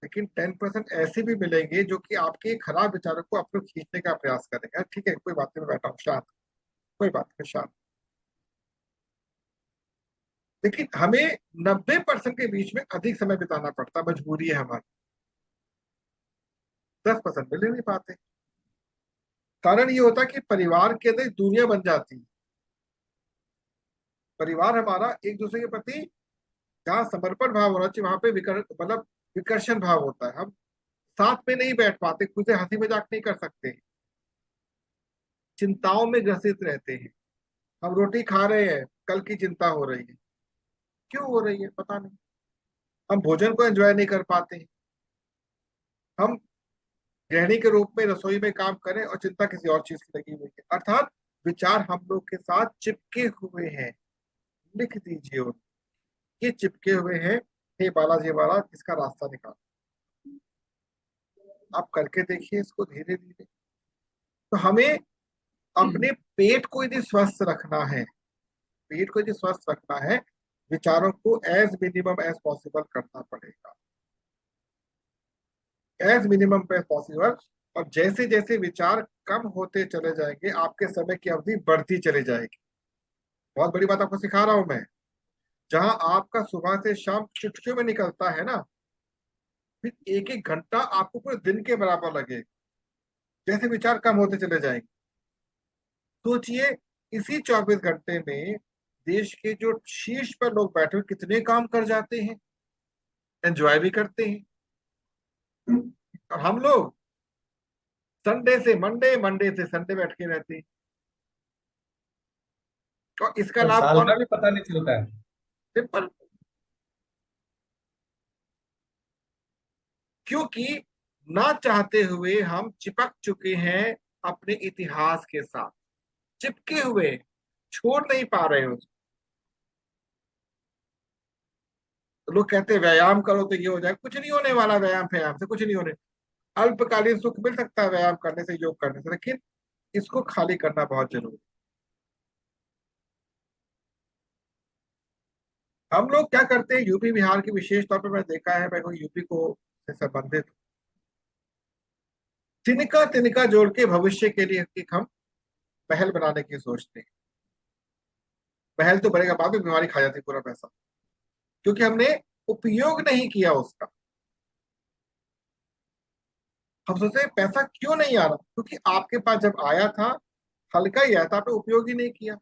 लेकिन 10% ऐसे भी मिलेंगे जो कि आपके खराब विचारों को अपने खींचने का प्रयास करेंगे। ठीक है, कोई बात नहीं, मैं बैठा हूँ शांत, कोई बात नहीं, शांत। लेकिन हमें 90% के बीच में अधिक समय बिताना पड़ता, मजबूरी है हमारी। 10% मिल ही नहीं पाते। कारण ये होता है कि परिवार के अंदर दुनिया बन जाती है। परिवार हमारा एक दूसरे के प्रति जहाँ समर्पण भाव होना चाहिए, वहां पे मतलब विकर्षण भाव होता है। हम साथ में नहीं बैठ पाते, खुद से हंसी मजाक नहीं कर सकते, चिंताओं में ग्रसित रहते हैं। हम रोटी खा रहे हैं, कल की चिंता हो रही है, क्यों हो रही है पता नहीं। हम भोजन को एंजॉय नहीं कर पाते हैं। हम गृहिणी के रूप में रसोई में काम करें और चिंता किसी और चीज की लगी हुई है। अर्थात विचार हम लोग के साथ चिपके हुए हैं। लिख दीजिए ये चिपके हुए हैं। हे बालाजी महाराज, इसका रास्ता निकाल। आप करके देखिए इसको धीरे धीरे। तो हमें अपने पेट को यदि स्वस्थ रखना है, पेट को यदि स्वस्थ रखना है, विचारों को एज मिनिमम एज पॉसिबल करना पड़ेगा, एज मिनिमम एज पॉसिबल। और जैसे जैसे विचार कम होते चले जाएंगे, आपके समय की अवधि बढ़ती चली जाएगी। बहुत बड़ी बात आपको सिखा रहा हूं मैं। जहां आपका सुबह से शाम चुटकियों में निकलता है ना, फिर एक एक घंटा आपको पूरे दिन के बराबर लगे, जैसे विचार कम होते चले जाएंगे। सोचिए, इसी 24 घंटे में देश के जो शीर्ष पर लोग बैठे हुए कितने काम कर जाते हैं, एंजॉय भी करते हैं। और हम लोग संडे से मंडे, मंडे से संडे बैठ के रहते हैं। और इसका और लाभ साल कौन? का भी पता नहीं चलता है। सिंपल, क्योंकि ना चाहते हुए हम चिपक चुके हैं अपने इतिहास के साथ, चिपके हुए, छोड़ नहीं पा रहे हो। तो लोग कहते हैं व्यायाम करो तो ये हो जाए, कुछ नहीं होने वाला। व्यायाम व्यायाम से कुछ नहीं होने। अल्पकालीन सुख मिल सकता है व्यायाम करने से, योग करने से, लेकिन इसको खाली करना बहुत जरूरी है। हम लोग क्या करते हैं, यूपी बिहार की विशेष तौर पर मैं देखा है, मैं यूपी को से संबंधित, तिनका तिनका जोड़ के भविष्य के लिए एक हम महल बनाने की सोचते हैं। महल तो बनेगा, बाद में बीमारी खा जाती है पूरा पैसा, क्योंकि हमने उपयोग नहीं किया उसका। हम सोचते हैं पैसा क्यों नहीं आ रहा, क्योंकि आपके पास जब आया था हल्का ही आया था, आपने उपयोग ही नहीं किया।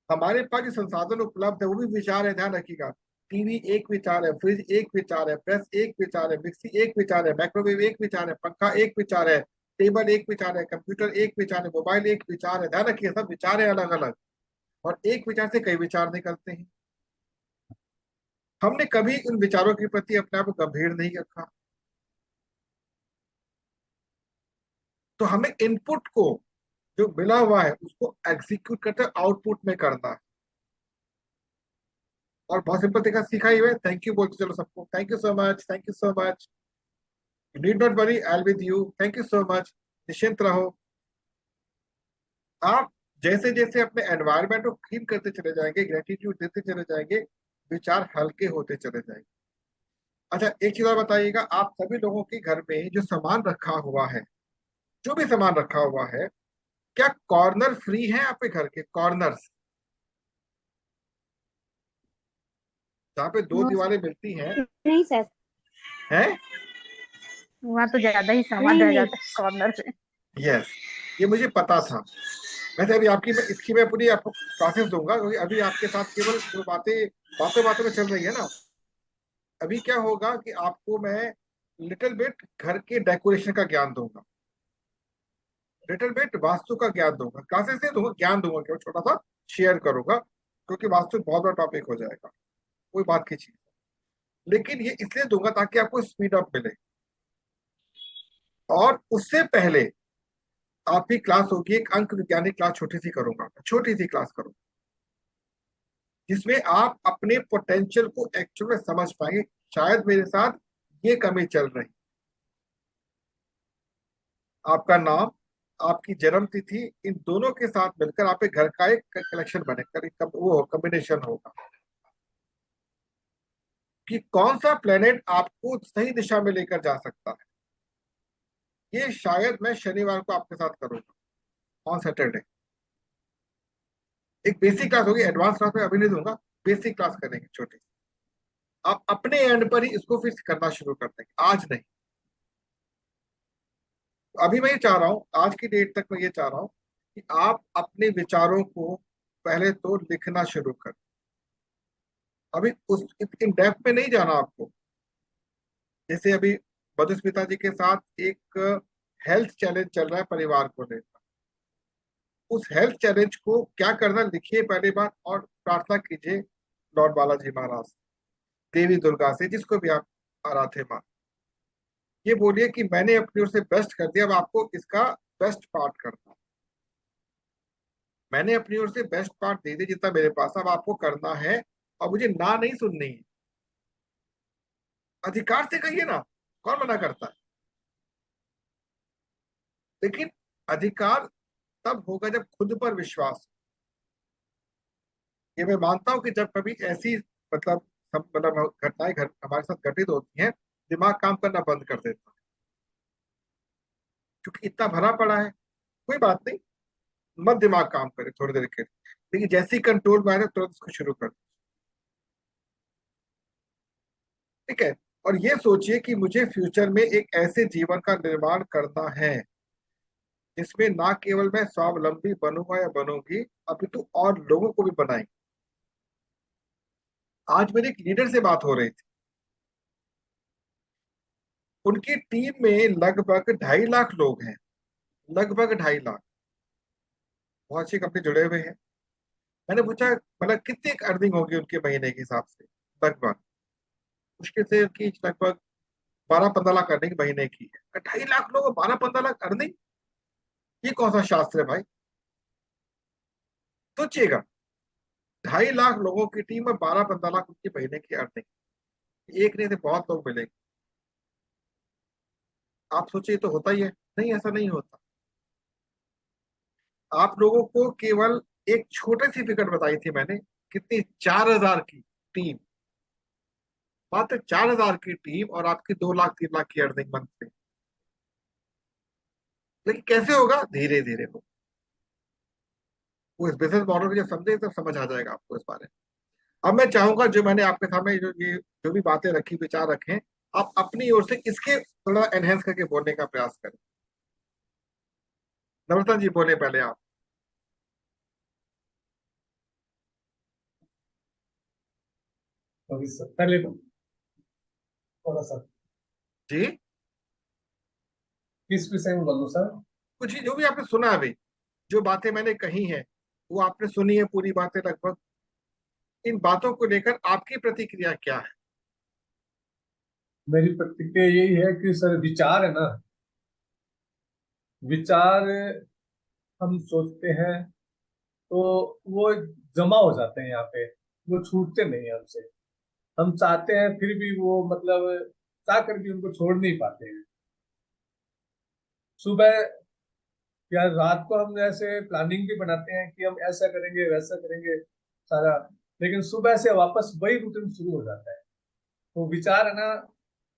हमारे पास जो संसाधन उपलब्ध है वो भी विचार है, ध्यान रखिएगा। टीवी एक विचार है, फ्रिज एक विचार है, प्रेस एक विचार है, मिक्सी एक विचार है, माइक्रोवेव एक विचार है, पंखा एक विचार है, टेबल एक विचार है, कंप्यूटर एक विचार है, मोबाइल एक विचार है। ध्यान रखिए, सब विचार है अलग अलग, और एक विचार से कई विचार निकलते हैं। हमने कभी उन विचारों के प्रति अपने आप को गंभीर नहीं रखा। तो हमें इनपुट को, जो मिला हुआ है उसको एग्जीक्यूट करते आउटपुट में करना है। और बहुत सिंपल तरीका सीखा ही है, थैंक यू बोलते चलो सबको, thank you so much, thank you so much, you need not worry, I with you, thank you so much, निश्चिंत रहो। आप जैसे जैसे अपने एनवायरमेंट को क्लीन करते चले जाएंगे, ग्रेटिट्यूड देते चले जाएंगे, विचार हल्के होते चले जाएंगे। अच्छा, एक चीज और बताइएगा, आप सभी लोगों के घर में जो सामान रखा हुआ है, जो भी सामान रखा हुआ है, क्या कॉर्नर फ्री है आपके घर के कॉर्नर्स, जहाँ पे दो नो दीवारें मिलती हैं? नहीं सर, हैं? वहाँ तो ज्यादा ही सामान नहीं रह नहीं। जाता है कॉर्नर पे। यस, ये मुझे पता था। वैसे अभी आपकी मैं इसकी मैं पूरी आपको क्लासेस दूंगा, क्योंकि अभी आपके साथ केवल जो बातें बातों बातों में चल रही है ना। अभी क्या होगा कि आपको मैं लिटिल बिट घर के डेकोरेशन का ज्ञान दूंगा, लिटिल बिट वास्तु का ज्ञान दूंगा। क्लासेस नहीं दूंगा, ज्ञान दूंगा, केवल छोटा सा शेयर करूंगा, क्योंकि वास्तु बहुत बड़ा टॉपिक हो जाएगा, कोई बात की चीज। लेकिन ये इसलिए दूंगा ताकि आपको स्पीड अप मिले। और उससे पहले आपकी क्लास होगी, एक अंक वैज्ञानिक क्लास छोटी सी करूंगा, छोटी सी क्लास करूंगा, जिसमें आप अपने पोटेंशियल को एक्चुअल में समझ पाएंगे। शायद मेरे साथ ये कमी चल रही, आपका नाम, आपकी जन्म तिथि, इन दोनों के साथ मिलकर आप एक घर का एक कलेक्शन बनेगा, वो कॉम्बिनेशन होगा कि कौन सा प्लेनेट आपको सही दिशा में लेकर जा सकता है। ये शायद मैं शनिवार को आपके साथ करूंगा, ऑन सैटरडे। एक बेसिक क्लास होगी, एडवांस क्लास में अभी नहीं दूंगा, बेसिक क्लास करेंगे छोटी। आप अपने एंड पर ही इसको फिर करना शुरू कर देंगे, आज नहीं। तो अभी मैं ये चाह रहा हूँ, आज की डेट तक मैं ये चाह रहा हूँ कि आप अपने विचारों को पहले तो लिखना शुरू कर। अभी उस इन डेप्थ में नहीं जाना आपको। जैसे अभी मधुस्मिता जी के साथ एक हेल्थ चैलेंज चल रहा है परिवार को लेकर, उस हेल्थ चैलेंज को क्या करना लिखिए पहली बात, और प्रार्थना कीजिए लॉर्ड बालाजी महाराज, देवी दुर्गा से, जिसको भी आप आराध्य मान, ये बोलिए कि मैंने अपनी ओर से बेस्ट कर दिया, अब आपको इसका बेस्ट पार्ट करना है। मैंने अपनी ओर से बेस्ट पार्ट दे दिया जितना मेरे पास, अब आपको करना है, और मुझे ना नहीं सुननी है। अधिकार से कहिए ना, कौन मना करता है? लेकिन अधिकार तब होगा जब खुद पर विश्वास हो। ये मैं मानता हूं कि जब कभी ऐसी मतलब मतलब घटनाएं घर हमारे साथ घटित होती हैं, दिमाग काम करना बंद कर देता है, क्योंकि इतना भरा पड़ा है। कोई बात नहीं, मत दिमाग काम करे थोड़ी देर के लिए, लेकिन जैसे ही कंट्रोल में आ जाए तुरंत इसको शुरू कर दो, ठीक है? और ये सोचिए कि मुझे फ्यूचर में एक ऐसे जीवन का निर्माण करना है जिसमें ना केवल मैं स्वावलंबी बनूंगा या बनूंगी, अपितु और लोगों को भी बनाएंगे। आज मेरी एक लीडर से बात हो रही थी, उनकी टीम में लगभग 2.5 लाख लोग हैं, लगभग 2.5 लाख, बहुत सी कंपनी जुड़े हुए हैं। मैंने पूछा मतलब कितनी अर्निंग होगी उनके महीने के हिसाब से? लगभग मुश्किल से उनकी लगभग 12-15 लाख अर्निंग महीने की है। 2.5 लाख लोग, 12-15 लाख अर्निंग, ये कौन सा शास्त्र है भाई? सोचिएगा, 2.5 लाख लोगों की टीम में 12-15 लाख उनकी महीने की अर्निंग, एक नहीं तो बहुत लोग मिलेंगे। आप सोचिए तो होता ही है? नहीं, ऐसा नहीं होता। आप लोगों को केवल एक छोटी सी फिगर बताई थी मैंने, कितनी? 4,000 की टीम, मात्र 4,000 की टीम, और आपकी 2 लाख 3 लाख की अर्निंग मंथली। लेकिन कैसे होगा, धीरे धीरे हो। वो इस बिजनेस मॉडल को जब समझे तब समझ आ जाएगा आपको इस बारे में। अब मैं चाहूंगा जो मैंने आपके सामने जो भी बातें रखी, विचार रखे, आप अपनी ओर से इसके थोड़ा एनहेंस करके बोलने का प्रयास करें। नम्रता जी बोले पहले आप। अभी सर पहले थोड़ा सा जी, किस विषय में बोलूं सर? कुछ ही जो भी आपने सुना अभी, जो बातें मैंने कही हैं, वो आपने सुनी है पूरी बातें लगभग। इन बातों को लेकर आपकी प्रतिक्रिया क्या है? मेरी प्रतिक्रिया यही है कि सर विचार है ना, विचार हम सोचते हैं तो वो जमा हो जाते हैं यहाँ पे, वो छूटते नहीं हैं हमसे। हम चाहते हैं फिर भी वो मतलब चाह कर भी उनको छोड़ नहीं पाते हैं। सुबह या रात को हम ऐसे प्लानिंग भी बनाते हैं कि हम ऐसा करेंगे वैसा करेंगे सारा, लेकिन सुबह से वापस वही रूटीन शुरू हो जाता है। तो विचार है ना,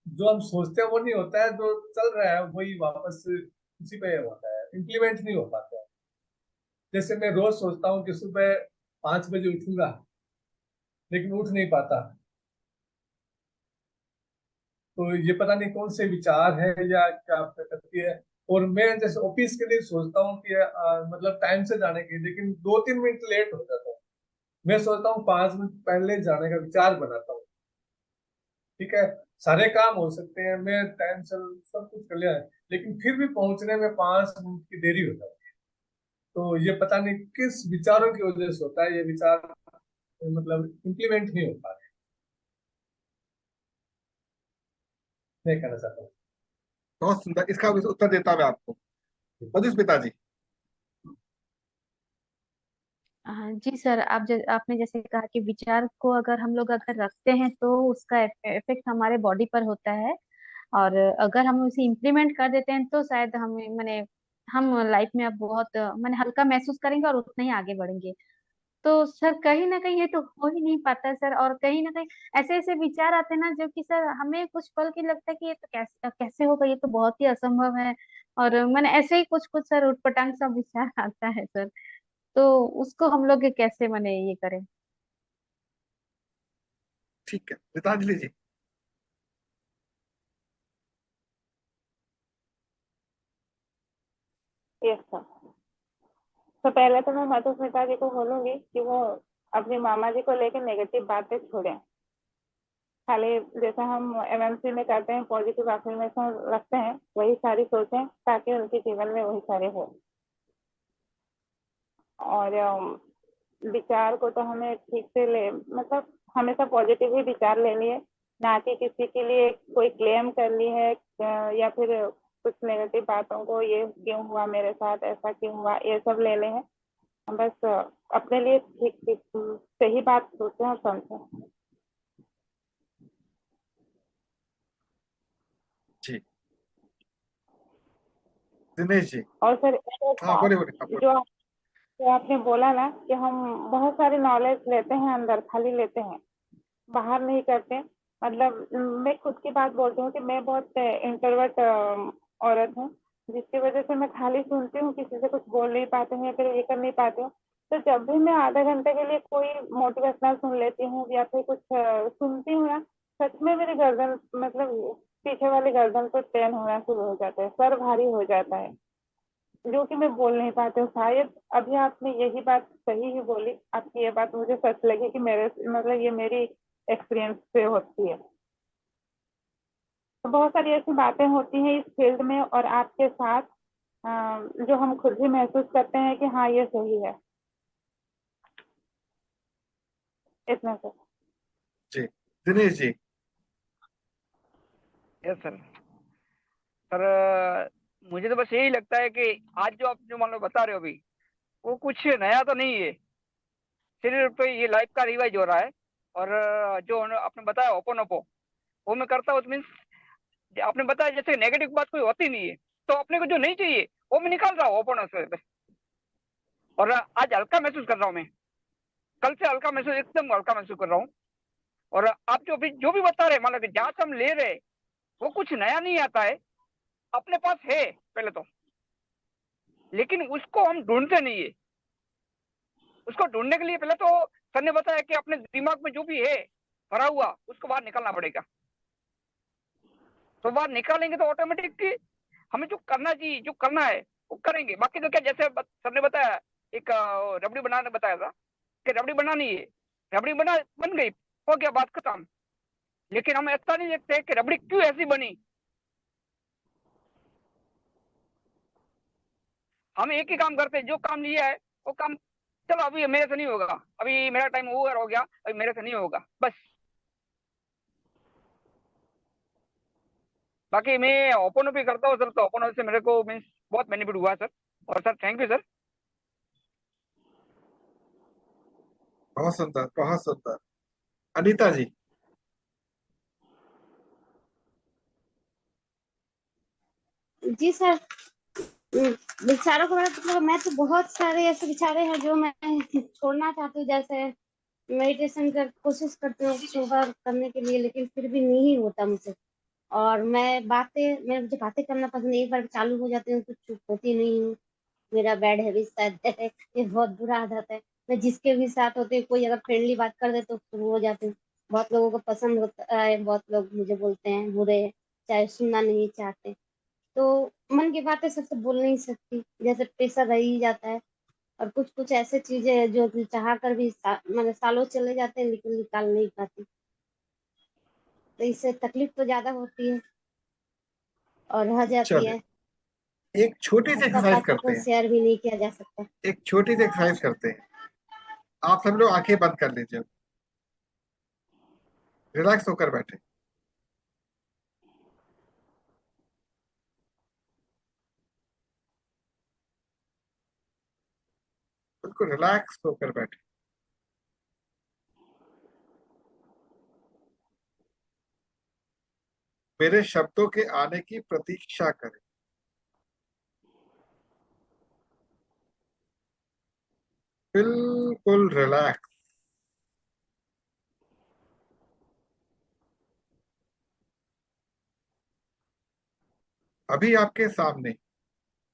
जो हम सोचते हैं वो नहीं होता है, जो चल रहा है वही वापस उसी पे होता है, इम्प्लीमेंट नहीं हो पाता है। जैसे मैं रोज सोचता हूँ कि सुबह 5 बजे उठूंगा, लेकिन उठ नहीं पाता। तो ये पता नहीं कौन से विचार है या क्या प्रकृति है। और मैं जैसे ऑफिस के लिए सोचता हूँ कि मतलब टाइम से जाने की, लेकिन 2-3 मिनट लेट हो जाता हूँ। मैं सोचता हूँ 5 मिनट पहले जाने का विचार बनाता हूँ। ठीक है, सारे काम हो सकते हैं, मैं टाइम से सब कुछ कर लिया है, लेकिन फिर भी पहुंचने में 5 मिनट की देरी हो जाती है। तो ये पता नहीं किस विचारों की वजह से होता है, ये विचार मतलब इम्प्लीमेंट नहीं हो पा रहे। मैं कहना चाहता हूँ। बहुत सुंदर, इसका उत्तर देता मैं आपको। मधुष पिताजी। हाँ जी सर, आपने जैसे कहा कि विचार को अगर हम लोग अगर रखते हैं तो उसका इफेक्ट हमारे बॉडी पर होता है। और अगर हम उसे इम्प्लीमेंट कर देते हैं तो शायद हमें मैंने हम लाइफ में अब बहुत मैंने हल्का महसूस करेंगे और उतना ही आगे बढ़ेंगे। तो सर कहीं ना कहीं ये तो हो ही नहीं पाता है सर। और कहीं ना कहीं ऐसे ऐसे विचार आते हैं ना जो कि सर हमें कुछ पल की लगता है कि ये तो कैसे कैसे होगा, ये तो बहुत ही असंभव है। और मैंने ऐसे ही कुछ कुछ सर उटपटांग सा विचार आता है सर। तो उसको हम लोग कैसे मैंने ये करें। ठीक है, गीतांजलि जी। Yes sir. तो पहले तो मैं मधुस्मिता जी को बोलूंगी कि वो अपनी मामा जी को लेकर नेगेटिव बातें छोड़ें। खाली जैसे हम एमएमसी में करते हैं, पॉजिटिव अफर्मेशन रखते हैं, वही सारी सोचें ताकि उनके जीवन में वही सारे हो। और विचार को तो हमें ठीक से ले मतलब हमेशा पॉजिटिव ही विचार लेनी है, ना कि किसी के लिए कोई क्लेम कर ली है या फिर कुछ नेगेटिव बातों को, ये क्यों हुआ मेरे साथ, ऐसा क्यों हुआ, ये सब लेने हैं। हम बस अपने लिए ठीक ठीक सही बात सोचें और समझें। जी, दिनेश जी। और सर एक हाँ बात, बोले बोले, आप बोले। जो जो आपने बोला ना कि हम बहुत सारी नॉलेज लेते हैं, अंदर खाली लेते हैं, बाहर नहीं करते। मतलब मैं खुद की बात बोलती हूँ कि मैं बहुत इंट्रोवर्ट औरत हूँ, जिसकी वजह से मैं खाली सुनती हूँ, किसी से कुछ बोल नहीं पाते हैं या फिर ये कर नहीं पाती हूँ। तो जब भी मैं आधे घंटे के लिए कोई मोटिवेशनल सुन लेती हूँ या फिर कुछ सुनती हूँ ना, सच में मेरी गर्दन मतलब पीछे वाली गर्दन पर पेन होना शुरू हो जाता है, सर भारी हो जाता है, जो कि मैं बोल नहीं पाती हूँ। शायद अभी आपने यही बात सही ही बोली, आपकी ये बात मुझे सच लगी कि मेरे मतलब ये मेरी एक्सपीरियंस से होती है। तो बहुत सारी ऐसी बातें होती हैं इस फील्ड में और आपके साथ जो हम खुद भी महसूस करते हैं कि हाँ ये सही है। इतना से। जी, Dinesh ji. Yes sir. Sir मुझे तो बस यही लगता है कि आज जो आप जो मान लो बता रहे हो अभी, वो कुछ नया तो नहीं है। सिर्फ ये लाइफ का रिवाइज हो रहा है। और जो आपने बताया ओपन ओपो, वो मैं करता हूँ। मीन्स आपने बताया जैसे नेगेटिव बात कोई होती नहीं है, तो अपने को जो नहीं चाहिए वो मैं निकाल रहा हूँ ओपन से बस। और आज हल्का महसूस कर रहा हूँ मैं। कल से हल्का महसूस, एकदम हल्का महसूस कर रहा हूँ। और आप जो भी बता रहे, मान लो कि जहां से हम ले रहे, वो कुछ नया नहीं आता है, अपने पास है पहले तो। लेकिन उसको हम ढूंढते नहीं है। उसको ढूंढने के लिए पहले तो सर ने बताया कि अपने दिमाग में जो भी है भरा हुआ उसको बाहर निकालना पड़ेगा। तो बाहर निकालेंगे तो ऑटोमेटिक हमें जो करना चाहिए, जो करना है वो करेंगे। बाकी तो क्या, जैसे सर ने बताया, एक रबड़ी बनाने बताया था कि रबड़ी बनानी है, रबड़ी बन गई, हो गया, बात खत्म। लेकिन हम ऐसा नहीं देखते कि रबड़ी क्यों ऐसी बनी। हम एक ही काम करते हैं, जो काम लिया है वो काम, चलो अभी मेरे से नहीं होगा, अभी मेरा टाइम ओवर हो गया, अभी मेरे से नहीं होगा, बस। बाकी मैं ओपन भी करता हूँ सर, तो ओपन से मेरे को मीन्स बहुत बेनिफिट हुआ सर। और सर थैंक यू सर। बहुत सुंदर, बहुत सुंदर। अनीता जी। जी सर। विचारों के बारे में मतलब मैं तो बहुत सारे ऐसे विचारे हैं जो मैं छोड़ना चाहती हूँ। जैसे मेडिटेशन कर कोशिश करती हूँ सुबह करने के लिए, लेकिन फिर भी नहीं होता मुझसे। और मैं मुझे बातें करना पसंद है, एक बार चालू हो जाती हूँ तो चुप होती नहीं हूँ। मेरा बैड हैबिट शायद है, ये बहुत बुरा आदत है। मैं जिसके भी साथ होती हूँ, कोई अगर फ्रेंडली बात कर दे तो शुरू हो जाती हूँ। बहुत लोगों को पसंद होता है, बहुत लोग मुझे बोलते हैं बुरे, चाहे सुनना नहीं चाहते। तो मन की बातें सबसे बोल नहीं सकती, जैसे प्रेशर रह ही जाता है। और कुछ कुछ ऐसे चीजें हैं जो कि चाह कर भी मतलब सालों चले जाते हैं लेकिन निकाल नहीं पाती। तो इससे तकलीफ तो ज्यादा होती है और रह जाती चलिए, है। एक छोटी और सी सब एक्सरसाइज बातों करते को हैं। शेयर भी नहीं किया जा सकता। एक छोटी सी एक्सरसाइज करते हैं। आप सब लोग आंखें बंद कर लीजिए, रिलैक्स होकर बैठे। बिल्कुल रिलैक्स होकर बैठे। मेरे शब्दों के आने की प्रतीक्षा करें। बिल्कुल रिलैक्स। अभी आपके सामने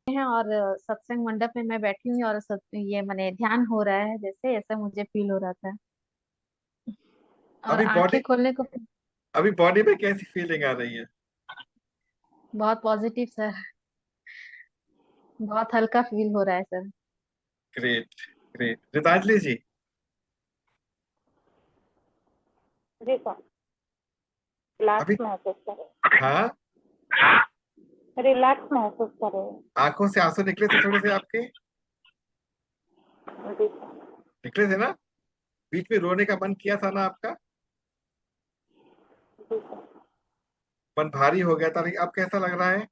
हैं और सत्संग मंडप में मैं बैठी हुई और ये मैंने ध्यान हो रहा है, जैसे ऐसा मुझे फील हो रहा था। और अभी बॉडी आंखें खोलने को अभी बॉडी में कैसी फीलिंग आ रही है? बहुत पॉजिटिव सर, बहुत हल्का फील हो रहा है sir. Great, great. Ritanjali ji. जी सर, रिलैक्स अभी महसूस करें। हाँ, रिलैक्स महसूस करें। आंखों से आंसू निकले थे थोड़े से आपके? जी सर। निकले थे ना? बीच में रोने का मन किया था ना आपका? जी सर। मन भारी हो गया था, लेकिन अब कैसा लग रहा है?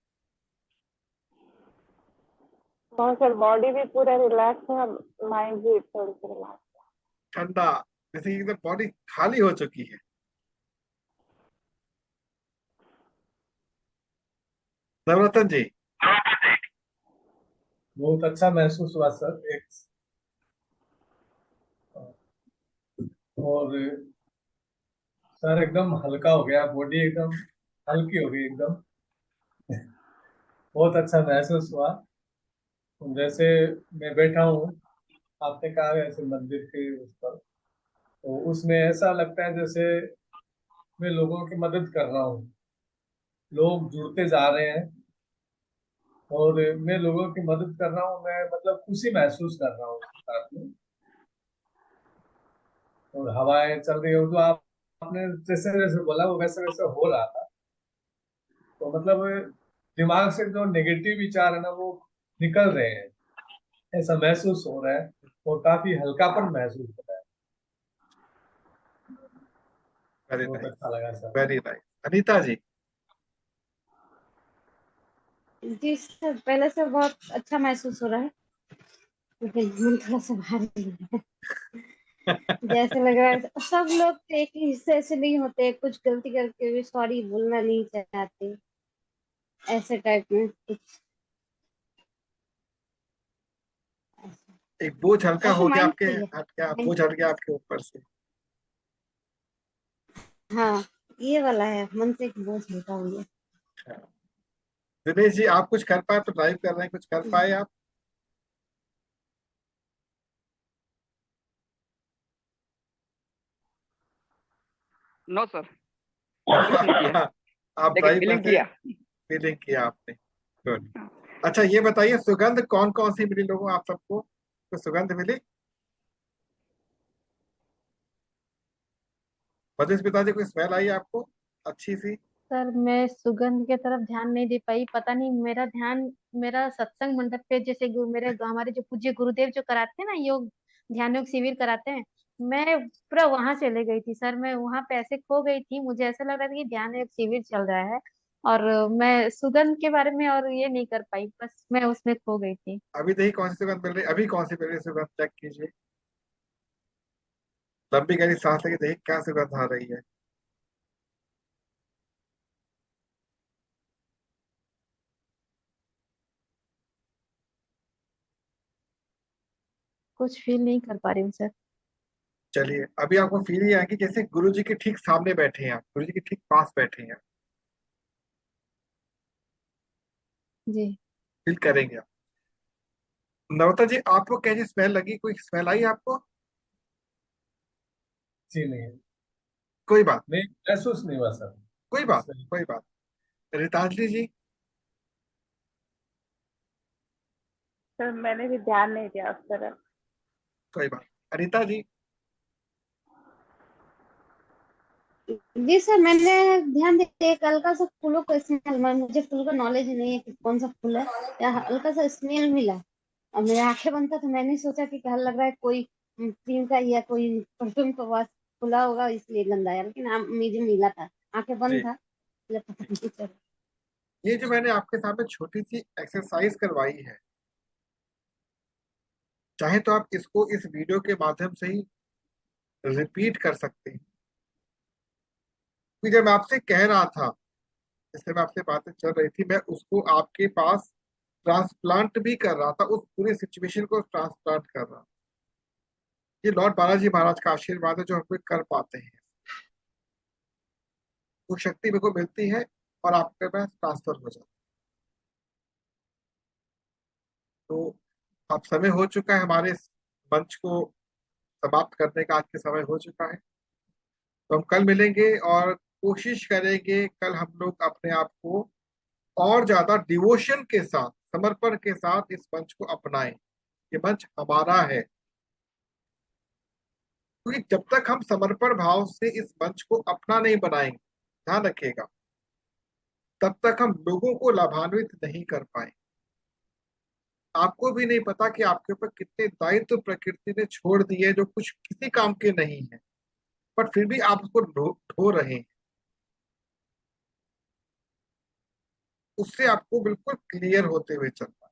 बहुत सर, बॉडी भी पूरा रिलैक्स है और माइंड भी थोड़ी सी रिलैक्स। ठंडा, जैसे एकदम बॉडी खाली हो चुकी है। नवरत्न जी। बहुत अच्छा महसूस हुआ सर। एक और सर एकदम हल्का हो गया, बॉडी एकदम हल्की हो गई एकदम। बहुत अच्छा महसूस हुआ। जैसे मैं बैठा हूँ, आपने कहा ऐसे मंदिर के उस पर, तो उसमें ऐसा लगता है जैसे मैं लोगों की मदद कर रहा हूँ। लोग जुड़ते जा रहे हैं और मैं लोगों की मदद कर रहा हूँ। मैं मतलब खुशी महसूस कर रहा हूँ उसके साथ में। और हवाएं चल रही हो तो आपने जैसे जैसे बोला वो वैसे वैसे हो रहा था। तो मतलब दिमाग से जो नेगेटिव विचार है ना वो निकल रहे हैं, ऐसा महसूस हो रहा है। और काफी हल्कापन महसूस हो रहा है। वेरी बहुत नाइस, अच्छा लगा sir. Very nice. Anita ji. जी सर, पहले से बहुत अच्छा महसूस हो रहा है, लेकिन मन थोड़ा सा भारी लग रहा है। जैसे लग रहा है सब लोग तो एक ही हिस्से से नहीं होते, कुछ गलती करके भी सॉरी बोलना नहीं चाहते, ऐसे टाइप में कुछ ऐसा। एक बोझ हल्का वैसे हो गया माइंड आपके, सही है। हट गया, माइंड, बोझ हट गया आपके ऊपर से। हाँ, ये वाला है, मन से एक बोझ हल्का हो हाँ। दिनेश जी, आप कुछ कर पाए तो ड्राइव कर रहे हैं, कुछ कर गया। पाए आप? नो सर, कुछ नहीं किया, आप लेकिन ड्राइव फीलिंग करके किया। फीलिंग किया आपने। गुड। अच्छा ये बताइए, सुगंध कौन कौन सी मिली लोगों आप सबको? तो सुगंध मिली? मधुष पिताजी, कोई स्मेल आई आपको अच्छी सी? सर मैं सुगंध के तरफ ध्यान नहीं दे पाई, पता नहीं मेरा ध्यान मेरा सत्संग मंडप पे जैसे हमारे जो पूज्य गुरुदेव जो कराते हैं ना योग, ध्यान योग शिविर कराते हैं, मैं पूरा वहां चले गई थी सर। मैं वहां पे ऐसे खो गई थी, मुझे ऐसा लग रहा था कि ध्यान योग शिविर चल रहा है, और मैं सुगंध के बारे में और ये नहीं कर पाई, बस मैं उसमें खो गई थी। अभी देखिए कौन सी सुगंध मिल रही, अभी कौन सी मिल रही है सुगंध, चेक कीजिए। लंबी गहरी सांस लेके देखिए क्या सुगंध आ रही है। कुछ फील नहीं कर पा रही हूँ सर। चलिए अभी आपको फील ही आएगी जैसे गुरु जी के ठीक सामने बैठे हैं आप, गुरु जी के ठीक पास बैठे हैं, जी। फील करेंगे आप। नवता जी आपको कैसी स्मेल लगी, कोई स्मेल आई आपको? जी नहीं, कोई बात, नहीं महसूस नहीं हुआ सर। कोई बात, सही। कोई बात। रितांजलि जी? सर मैंने भी ध्यान नहीं दिया उस तरफ। कोई बात। अनिता जी? जी सर, मैंने ध्यान दिया एक हल्का सा फूलों का स्मेल, मुझे फूल का नॉलेज नहीं है कि कौन सा फूल है, या हल्का सा स्मेल मिला, और मेरी आंखें बंद था तो मैंने सोचा कि क्या लग रहा है कोई क्रीम का या कोई परफ्यूम का वास खुला होगा इसलिए गंदा है, लेकिन मुझे मिला था, आंखें बंद जी, था, मुझे पता नहीं चला। ये जो मैंने आपके सामने छोटी सी एक्सरसाइज करवाई है, चाहे तो आप इसको इस वीडियो के माध्यम से ही रिपीट कर सकते हैं। क्योंकि जब मैं आपसे कह रहा था, जिससे मैं आपसे बातें चल रही थी, मैं उसको आपके पास ट्रांसप्लांट भी कर रहा था, उस पूरी सिचुएशन को ट्रांसप्लांट कर रहा था। ये लॉर्ड बालाजी महाराज का आशीर्वाद है जो हम लोग कर पाते हैं, वो शक्ति मेरे को मिलती है और आपके पास ट्रांसफर हो जाता है। तो अब समय हो चुका है हमारे इस मंच को समाप्त करने का, आज के समय हो चुका है। तो हम कल मिलेंगे और कोशिश करेंगे कल हम लोग अपने आप को और ज्यादा डिवोशन के साथ, समर्पण के साथ इस मंच को अपनाएं। ये मंच हमारा है, क्योंकि जब तक हम समर्पण भाव से इस मंच को अपना नहीं बनाएंगे, ध्यान रखिएगा, तब तक हम लोगों को लाभान्वित नहीं कर पाए। आपको भी नहीं पता कि आपके ऊपर कितने दायित्व प्रकृति ने छोड़ दिए जो कुछ किसी काम के नहीं है, पर फिर भी आप उसको ढो रहे हैं। उससे आपको बिल्कुल क्लियर होते हुए चलना है।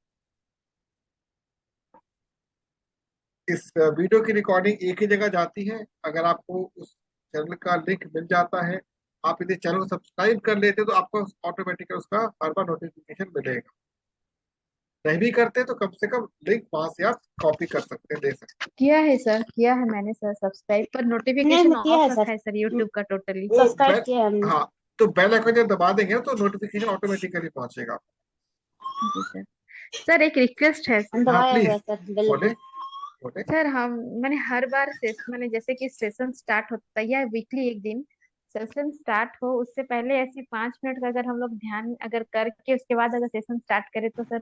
इस वीडियो की रिकॉर्डिंग एक ही जगह जाती है, अगर आपको उस चैनल का लिंक मिल जाता है, आप यदि चैनल को सब्सक्राइब कर लेते तो आपको ऑटोमेटिकली उसका हर बार नोटिफिकेशन मिलेगा। नहीं भी करते तो कम से कम लिंक वहां से आप कॉपी कर सकते हैं, दे सकते किया है सर, किया है मैंने सर सब्सक्राइब, पर नहीं नोटिफिकेशन किया ऑफ है रखा सर, है सर यूट्यूब का टोटली। हैं। वो सब्सक्राइब बेल, किया है हमने। हाँ, तो बेल आइकन जब दबा देंगे तो नोटिफिकेशन ऑटोमेटिकली पहुंचेगा। जी सर। सर एक रिक्वेस्ट है हम सर। हाँ दबाया हुआ है प्लीज, सर बेल बोले को। बोले। सर हम मैंने हर बार मैंने जैसे कि सेशन स्टार्ट होता है या वीकली एक दिन सेशन स्टार्ट हो, उससे पहले ऐसे 5 मिनट का अगर हम लोग ध्यान अगर करके उसके बाद अगर सेशन स्टार्ट करें तो सर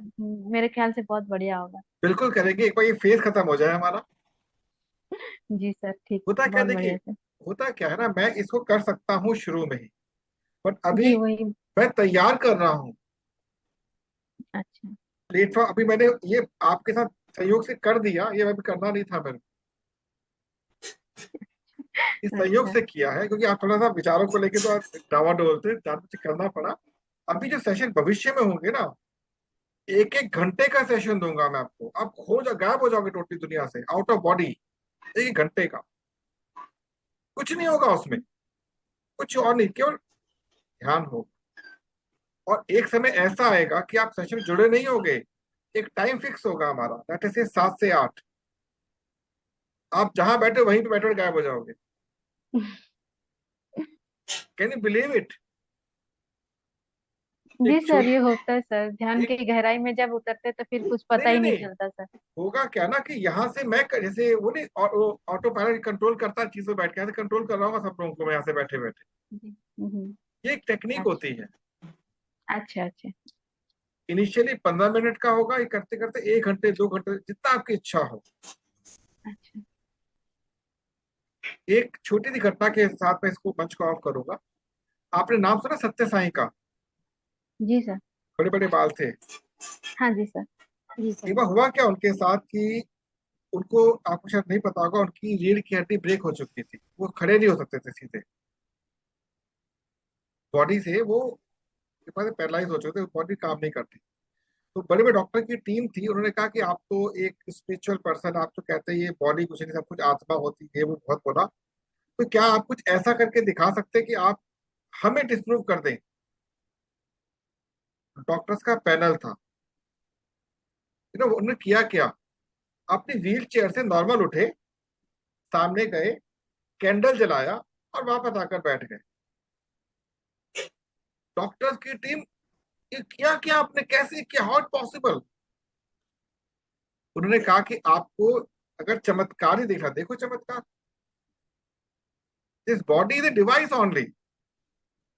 मेरे ख्याल से बहुत बढ़िया होगा। बिल्कुल करेंगे, एक बार ये फेज खत्म हो जाए हमारा। जी सर ठीक, होता क्या बहुत देखिए, बढ़िया सर। होता क्या है ना, मैं इसको कर सकता हूँ शुरू में ही, बट जी अभी वही। मैं तैयार कर रहा हूँ अच्छा। प्लेटफॉर्म। अभी मैंने ये आपके साथ सहयोग से कर दिया, ये अभी करना नहीं था मैंने, इस सहयोग अच्छा। से किया है, क्योंकि आप थोड़ा सा विचारों को लेके तो डावाडोल थे, जानबूझ के करना पड़ा। अभी जो सेशन भविष्य में होंगे ना, एक एक घंटे का सेशन दूंगा मैं आपको, आप गायब हो जाओगे टोटली दुनिया से, आउट ऑफ बॉडी। एक एक घंटे का, कुछ नहीं होगा उसमें, कुछ और नहीं, केवल ध्यान हो। और एक समय ऐसा आएगा कि आप सेशन में जुड़े नहीं होगे, एक टाइम फिक्स होगा हमारा, दैट इज 7 से 8, आप जहां बैठे वहीं पे बैठे गायब हो जाओगे। Can you believe it? जी एक सर, छोटी ये होता है सर, ध्यान एक की गहराई में जब उतरते तो फिर कुछ नहीं पता नहीं ही नहीं नहीं, चलता सर। होगा क्या ना कि यहाँ से मैं जैसे वो नहीं ऑटो पायलट कंट्रोल करता है चीजों बैठ के, यहाँ से कंट्रोल कर रहा हूँ सब लोगों को मैं यहाँ से बैठे बैठे। जी। ये एक टेक्निक अच्छा होती है। अच्छा अच्छा। इनिशियली 15 मिनट का होगा, ये करते करते 1 घंटे 2 घंटे जितना आपकी इच्छा हो। अच्छा एक छोटी सी घटना के साथ मैं इसको मंच को ऑफ करूंगा। आपने नाम सुना सत्य साई का? जी सर। बड़े बड़े बाल थे। हाँ जी सर। जी सर। एक बार हुआ क्या उनके साथ कि उनको, आपको शायद नहीं पता होगा, उनकी रीढ़ की हड्डी ब्रेक हो चुकी थी, वो खड़े नहीं हो सकते थे सीधे, बॉडी से वो पैरालाइज हो चुके थे, बॉडी काम नहीं करती। तो बड़े बड़े डॉक्टर की टीम थी, उन्होंने कहा कि आप तो एक स्पिरिचुअल पर्सन, आप तो कहते हैं ये बॉडी कुछ नहीं, सब कुछ आत्मा होती है, वो बहुत बोला, तो क्या आप कुछ ऐसा करके दिखा सकते हैं कि आप हमें डिस्प्रूव कर दें? डॉक्टर्स का पैनल था, उन्होंने किया क्या, अपनी व्हील चेयर से नॉर्मल उठे, सामने गए, कैंडल जलाया और वापस आकर बैठ गए। डॉक्टर्स की टीम, ये किया क्या आपने, कैसे किया, हाउ इट पॉसिबल? उन्होंने कहा कि आपको अगर चमत्कार ही देखा, देखो चमत्कार, this body is a device only,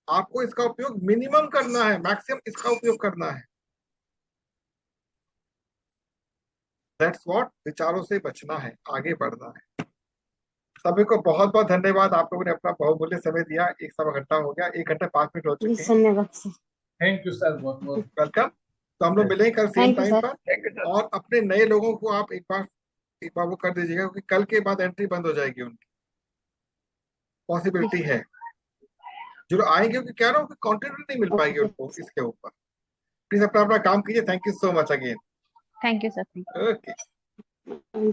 आपको इसका उपयोग मिनिमम करना है, मैक्सिमम इसका उपयोग करना है। दैट्स व्हाट, विचारों से बचना है, आगे बढ़ना है। सभी को बहुत बहुत धन्यवाद, आप लोगों ने अपना बहुमूल्य समय दिया। 1 सवा घंटा हो गया, 1 घंटा 5 मिनट हो चुके हैं। धन्यवाद सर। थैंक यू सर, बहुत बहुत। वेलकम। तो हम लोग मिलेंगे कल same thank you time sir. पर। Thank you sir. और अपने नए लोगों को आप एक बार वो कर दीजिएगा, क्योंकि कल के बाद एंट्री बंद हो जाएगी उनकी, पॉसिबिलिटी है। जो आएंगे, क्योंकि कह रहा हूँ कि कॉन्टिन्यू नहीं मिल पाएगी उनको इसके ऊपर। प्लीज अपना अपना काम कीजिए। Thank you so much again. Thank you sir. Okay. Thank you.